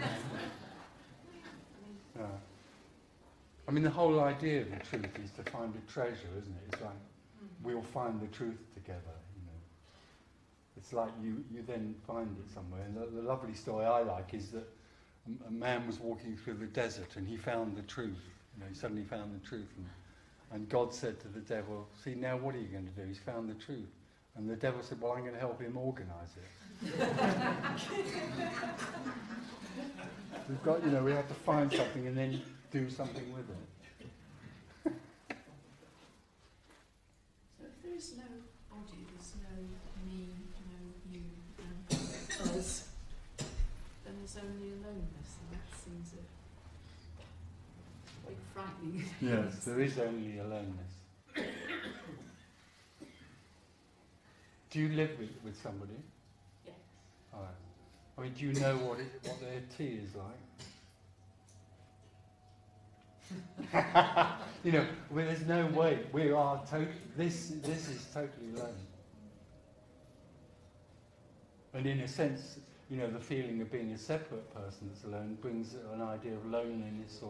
Yeah. I mean, the whole idea of the truth is to find a treasure, isn't it? It's like we'll find the truth together. You know, it's like you then find it somewhere. And the lovely story I like is that a man was walking through the desert and he found the truth. You know, he suddenly found the truth, and God said to the devil, "See, now what are you going to do? He's found the truth." And the devil said, "Well, I'm going to help him organise it." We've got, we have to find something and then do something with it. So if there is no body, there's no me, no you, no us, then there's only aloneness, and that seems a bit frightening. Yes, there is only aloneness. Do you live with somebody? Yes. All right. I mean, do you know what their tea is like? There's no way. We are totally. This is totally alone. And in a sense, the feeling of being a separate person that's alone brings an idea of loneliness,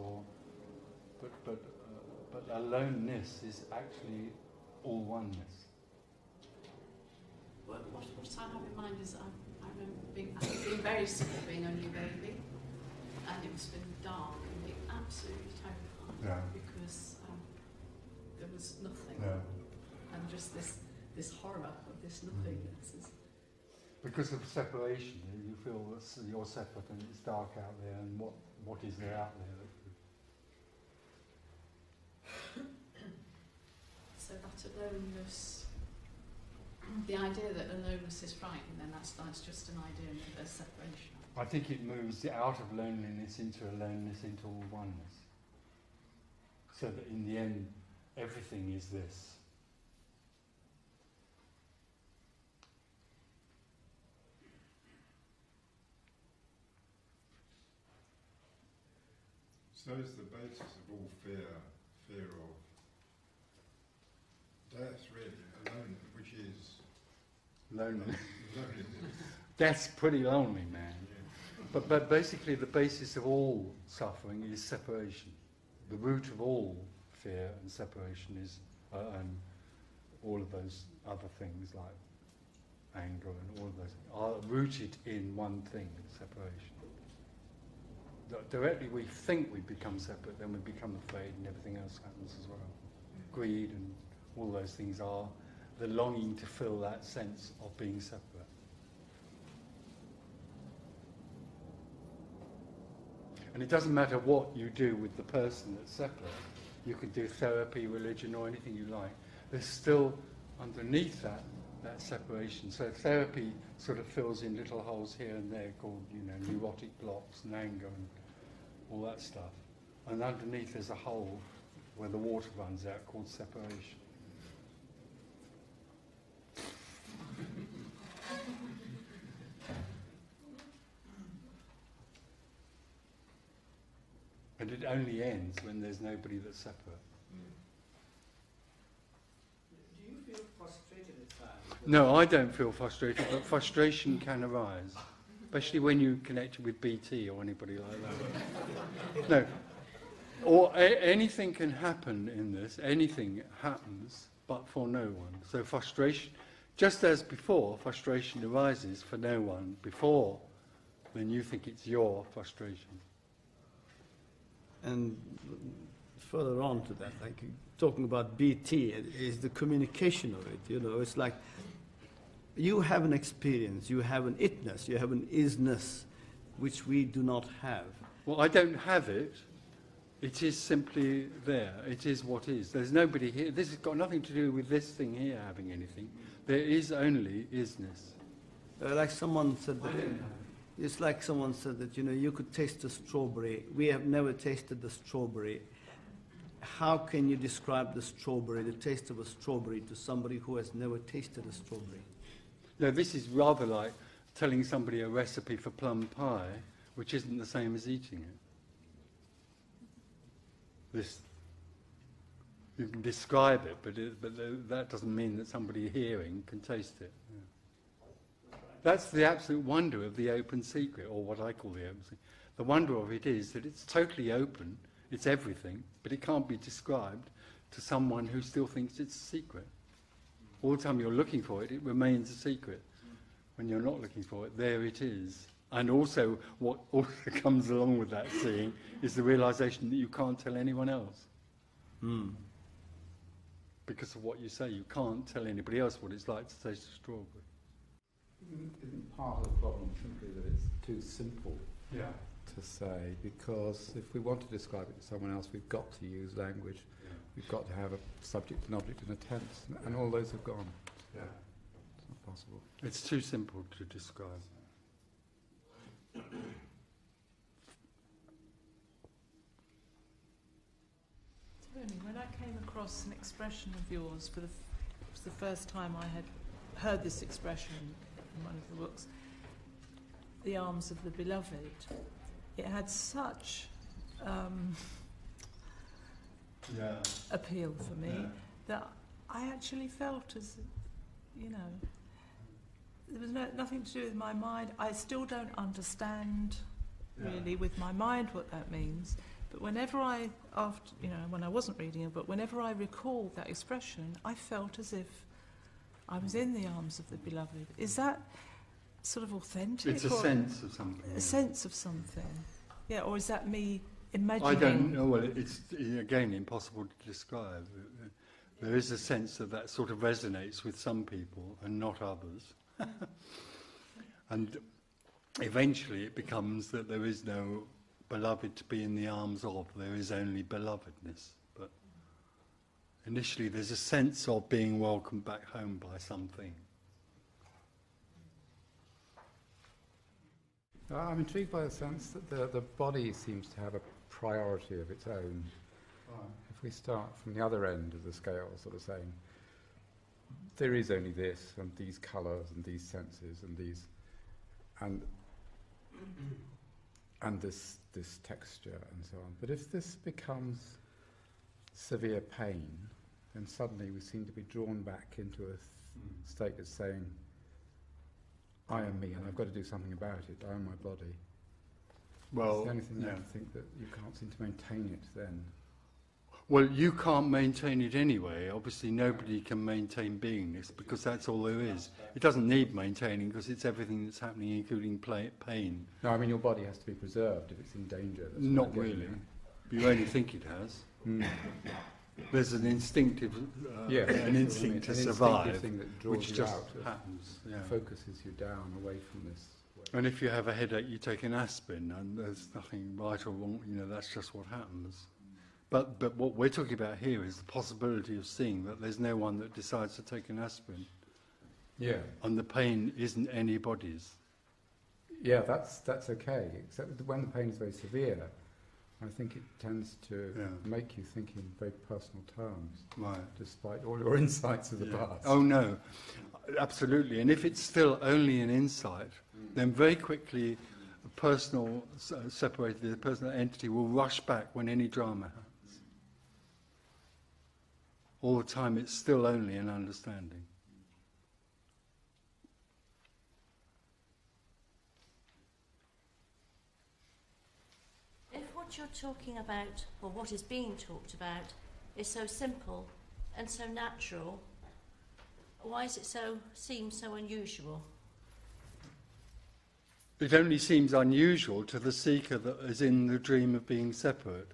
but aloneness is actually all oneness. What I have in mind is I remember being very small, being only a baby, and it was been dark and being absolutely terrified because there was nothing, and just this horror of this nothingness. Because of separation, you feel that you're separate and it's dark out there, and what is there out there? So that aloneness. The idea that aloneness is frightening, then that's just an idea of there's separation. I think it moves out of loneliness into aloneness, into all oneness. So that in the end, everything is this. So is the basis of all fear of death, really, alone, which is loneliness. That's pretty lonely, man. Yeah. But basically the basis of all suffering is separation. The root of all fear and separation is, and all of those other things like anger and all of those are rooted in one thing, separation. Directly we think we become separate, then we become afraid and everything else happens as well. Greed and all those things are the longing to feel that sense of being separate. And it doesn't matter what you do with the person that's separate. You can do therapy, religion, or anything you like. There's still underneath that separation. So therapy sort of fills in little holes here and there called, neurotic blocks and anger and all that stuff. And underneath there's a hole where the water runs out called separation. And it only ends when there's nobody that's separate. Do you feel frustrated at times? No, I don't feel frustrated, but frustration can arise, especially when you connect with BT or anybody like that. No, or anything can happen in this. Anything happens, but for no one. So frustration, just as before, frustration arises for no one before then you think it's your frustration. And further on to that, like talking about BT, is the communication of it. You know, it's like you have an experience, you have an itness, you have an isness, which we do not have. Well, I don't have it. It is simply there. It is what is. There's nobody here. This has got nothing to do with this thing here having anything. There is only isness. Like someone said that, it's like someone said that, you know, you could taste the strawberry. We have never tasted the strawberry. How can you describe the strawberry, the taste of a strawberry, to somebody who has never tasted a strawberry? No, this is rather like telling somebody a recipe for plum pie, which isn't the same as eating it. You can describe it, but that doesn't mean that somebody hearing can taste it. Yeah. That's the absolute wonder of the open secret, or what I call the open secret. The wonder of it is that it's totally open, it's everything, but it can't be described to someone who still thinks it's a secret. All the time you're looking for it, it remains a secret. When you're not looking for it, there it is. And also, what also comes along with that seeing is the realization that you can't tell anyone else. Mm. Because of what you say, you can't tell anybody else what it's like to taste a strawberry. Isn't part of the problem simply that it's too simple to say? Because if we want to describe it to someone else, we've got to use language. Yeah. We've got to have a subject, an object, and a tense, and all those have gone. Yeah. It's not possible. It's too simple to describe. Tony, when I came across an expression of yours it was the first time I had heard this expression in one of the books, The Arms of the Beloved, it had such appeal for me that I actually felt as, you know, there was nothing to do with my mind. I still don't understand really with my mind what that means. But whenever when I wasn't reading a book, whenever I recalled that expression, I felt as if I was in the arms of the beloved. Is that sort of authentic? It's a sense of something. A sense of something. Yeah, or is that me imagining? I don't know. Well, it's, again, impossible to describe. There is a sense that sort of resonates with some people and not others. And eventually it becomes that there is no beloved to be in the arms of, there is only belovedness. But initially there's a sense of being welcomed back home by something. I'm intrigued by the sense that the body seems to have a priority of its own. Right. If we start from the other end of the scale, sort of saying, there is only this, and these colours, and these senses, and these, and this texture, and so on. But if this becomes severe pain, then suddenly we seem to be drawn back into a state of saying, I am me, and I've got to do something about it. I am my body. Well, is there anything that you think that you can't seem to maintain it then? Well, you can't maintain it anyway. Obviously, nobody can maintain beingness because that's all there is. It doesn't need maintaining because it's everything that's happening, including pain. No, I mean, your body has to be preserved if it's in danger. That's not really. You only think it has. There's an instinctive, an instinct to survive, thing that draws which you just out, happens. Yeah. Focuses you down away from this. And if you have a headache, you take an aspirin, and there's nothing right or wrong. You know, that's just what happens. But what we're talking about here is the possibility of seeing that there's no one that decides to take an aspirin. Yeah. And the pain isn't anybody's. Yeah, that's okay. Except when the pain is very severe, I think it tends to make you think in very personal terms. Right. Despite all your insights of the past. Oh no, absolutely. And if it's still only an insight, then very quickly a personal separated, the personal entity will rush back when any drama happens. All the time it's still only an understanding. If what you're talking about, or what is being talked about, is so simple and so natural, why does it seem so unusual? It only seems unusual to the seeker that is in the dream of being separate.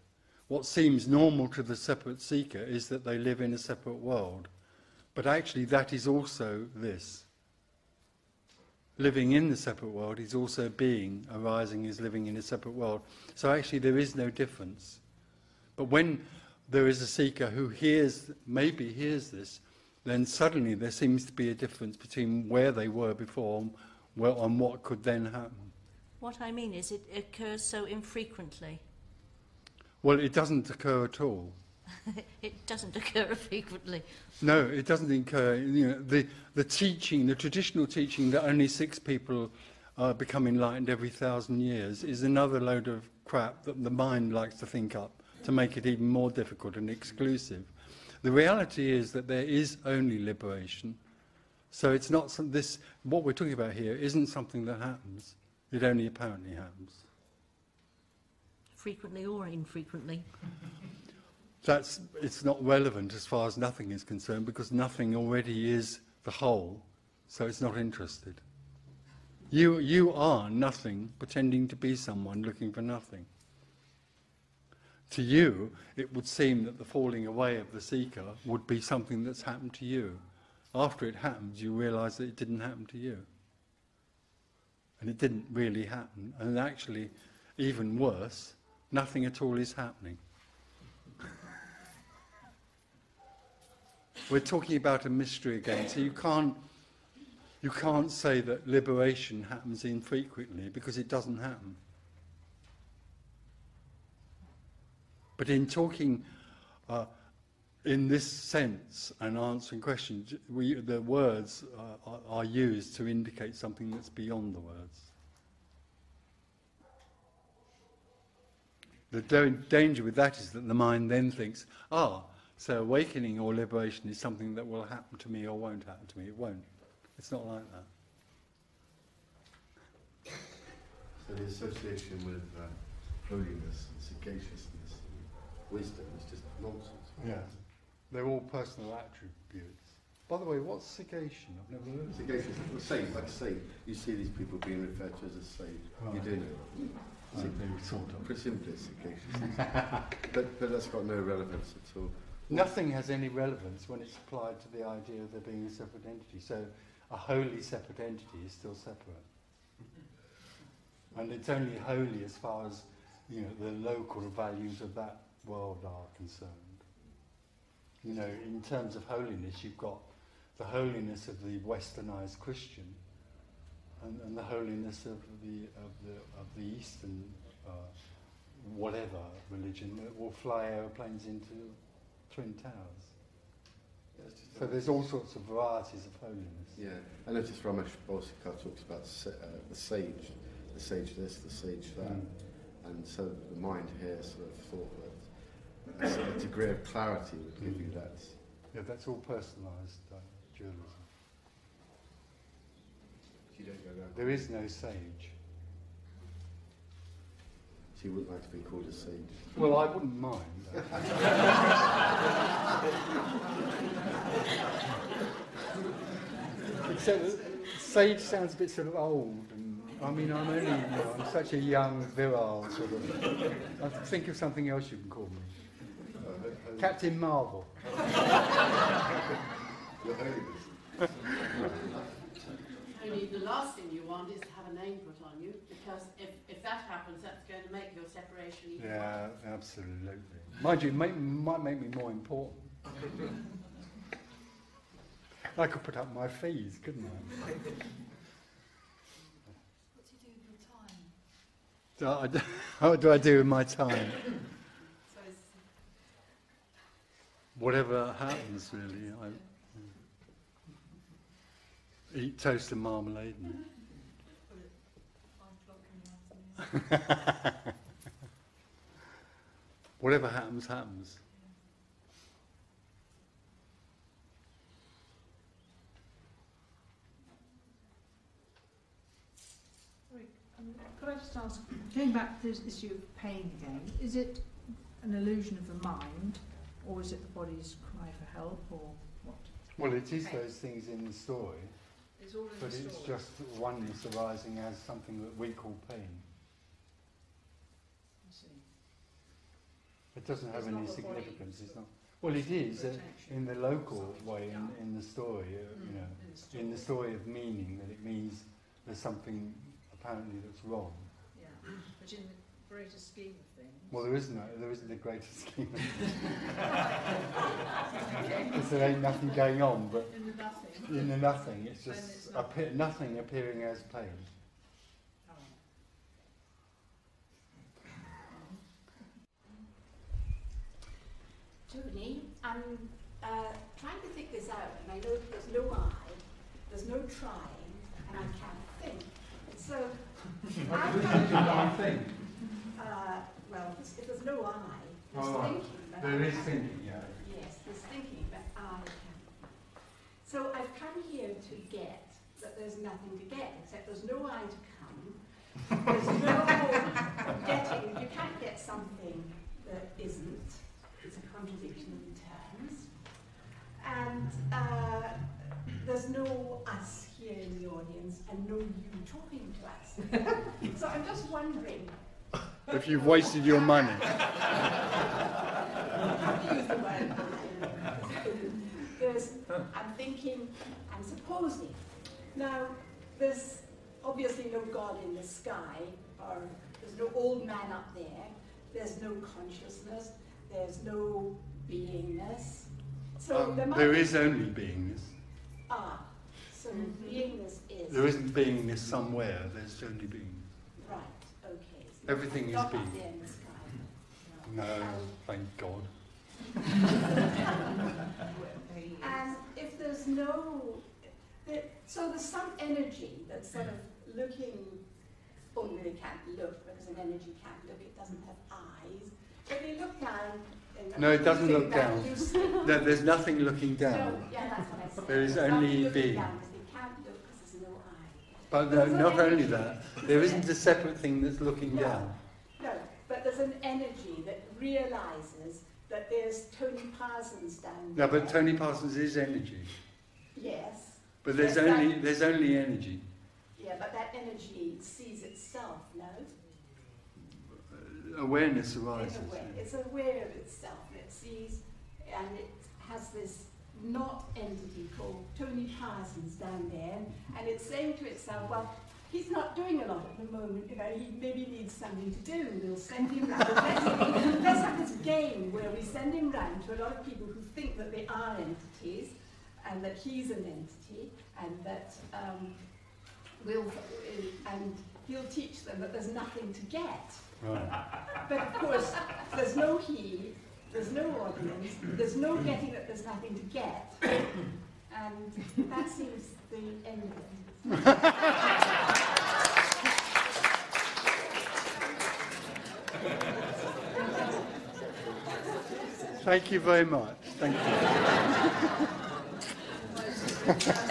What seems normal to the separate seeker is that they live in a separate world. But actually that is also this. Living in the separate world is also being. Arising is living in a separate world. So actually there is no difference. But when there is a seeker who maybe hears this, then suddenly there seems to be a difference between where they were before and what could then happen. What I mean is it occurs so infrequently. Well, it doesn't occur at all. It doesn't occur frequently. No, it doesn't occur. You know, the teaching, the traditional teaching that only 6 people become enlightened every 1,000 years is another load of crap that the mind likes to think up to make it even more difficult and exclusive. The reality is that there is only liberation. So it's not what we're talking about here isn't something that happens. It only apparently happens. Frequently or infrequently. It's not relevant as far as nothing is concerned, because nothing already is the whole, so it's not interested. You are nothing pretending to be someone looking for nothing. To you, it would seem that the falling away of the seeker would be something that's happened to you. After it happens, you realise that it didn't happen to you. And it didn't really happen. And actually, even worse, nothing at all is happening. We're talking about a mystery again, so you can't say that liberation happens infrequently, because it doesn't happen. But in talking in this sense and answering questions, the words are used to indicate something that's beyond the words. The danger with that is that the mind then thinks, so awakening or liberation is something that will happen to me or won't happen to me. It won't. It's not like that. So the association with holiness and sagaciousness and wisdom is just nonsense. Yeah. They're all personal attributes. By the way, what's sagation? I've never heard of it. Sagacious, well, sage, like sage. You see these people being referred to as a sage. Right. You do know. Sort of. Pretty simply it's sagacious. but that's got no relevance at all. Nothing has any relevance when it's applied to the idea of there being a separate entity. So a wholly separate entity is still separate. And it's only holy as far as the local values of that world are concerned. In terms of holiness, you've got the holiness of the westernized Christian and the holiness of the Eastern whatever religion that will fly aeroplanes into Twin Towers. So there's all sorts of varieties of holiness. Yeah, I noticed Ramesh Balsekar talks about the sage this, the sage that, and so the mind here sort of thought that a degree of clarity would give you that. Yeah, that's all personalised dualism. You don't go down. There is no sage. So you wouldn't like to be called a sage? Well, I wouldn't mind. Except that sage sounds a bit sort of old, and I'm such a young, virile sort of. I think of something else you can call me. Captain Marvel. Only the last thing you want is to have a name put on you, because if that happens, that's going to make your separation even worse. Yeah, absolutely. Mind you, it might make me more important. I could put up my fees, couldn't I? What do you do with your time? What do I do with my time? Whatever happens, really. I eat toast and marmalade. Whatever happens, happens. Could I just ask, going back to this issue of pain again, is it an illusion of the mind, or is it the body's cry for help, or what? Well, it is those things in the story. It's all in but the it's story. just oneness arising as something that we call pain. I see. It doesn't have It's any not a body, significance. It's not. Well, it is in the local way in the story. You know, in the story of meaning, that it means there's something apparently that's wrong. Yeah, but in the greater scheme of things. Well, there isn't a greater scheme of things. Because there ain't nothing going on, but in the nothing. in the nothing, it's Then just it's nothing appearing as pain. Oh. Tony, I'm trying to think this out, and I know there's no I, there's no trying, and I can't think. So, I'm think. Well, if there's no I, there's Oh, thinking. But there I is can't. thinking, yeah. Yes, there's thinking, but I can't. So I've come here to get that there's nothing to get, except there's no I to come. There's no getting. You can't get something that isn't. It's a contradiction in terms. And there's no us here in the audience and no you talking to us. So I'm just wondering. If you've wasted your money. I'm thinking, I'm supposing. Now, there's obviously no God in the sky, or there's no old man up there, there's no consciousness, there's no beingness. So there is only beingness. So beingness is... There isn't beingness somewhere, there's only being. Right, okay. So Everything is not being. up there in the sky. No, thank God. And if there's no... So there's some energy that's sort of looking... Oh, no, it can't look, because an energy can't look, it doesn't have eyes. If you look down... No, it doesn't look down. No, there's nothing looking down. No, yeah, that's what I said. There is There's only nothing looking being. down, because they can't look because there's no eye. But no, There's an not only energy. that, there isn't a separate thing that's looking down. No, but there's an energy that realizes that there's Tony Parsons down No, there. but Tony Parsons is energy. Yes. But there's Yes, only energy. Yeah, but that energy sees itself, no? Awareness arises. It's aware of itself. It sees, and it has this not entity called Tony Parsons down there, and it's saying to itself, well, he's not doing a lot at the moment, you know, he maybe needs something to do, we'll send him round. Let's have this game where we send him round to a lot of people who think that they are entities, and that he's an entity, and that and he'll teach them that there's nothing to get. Right. But of course, there's no he, there's no audience, there's no getting that there's nothing to get, and that seems the end of it. Thank you very much. Thank you.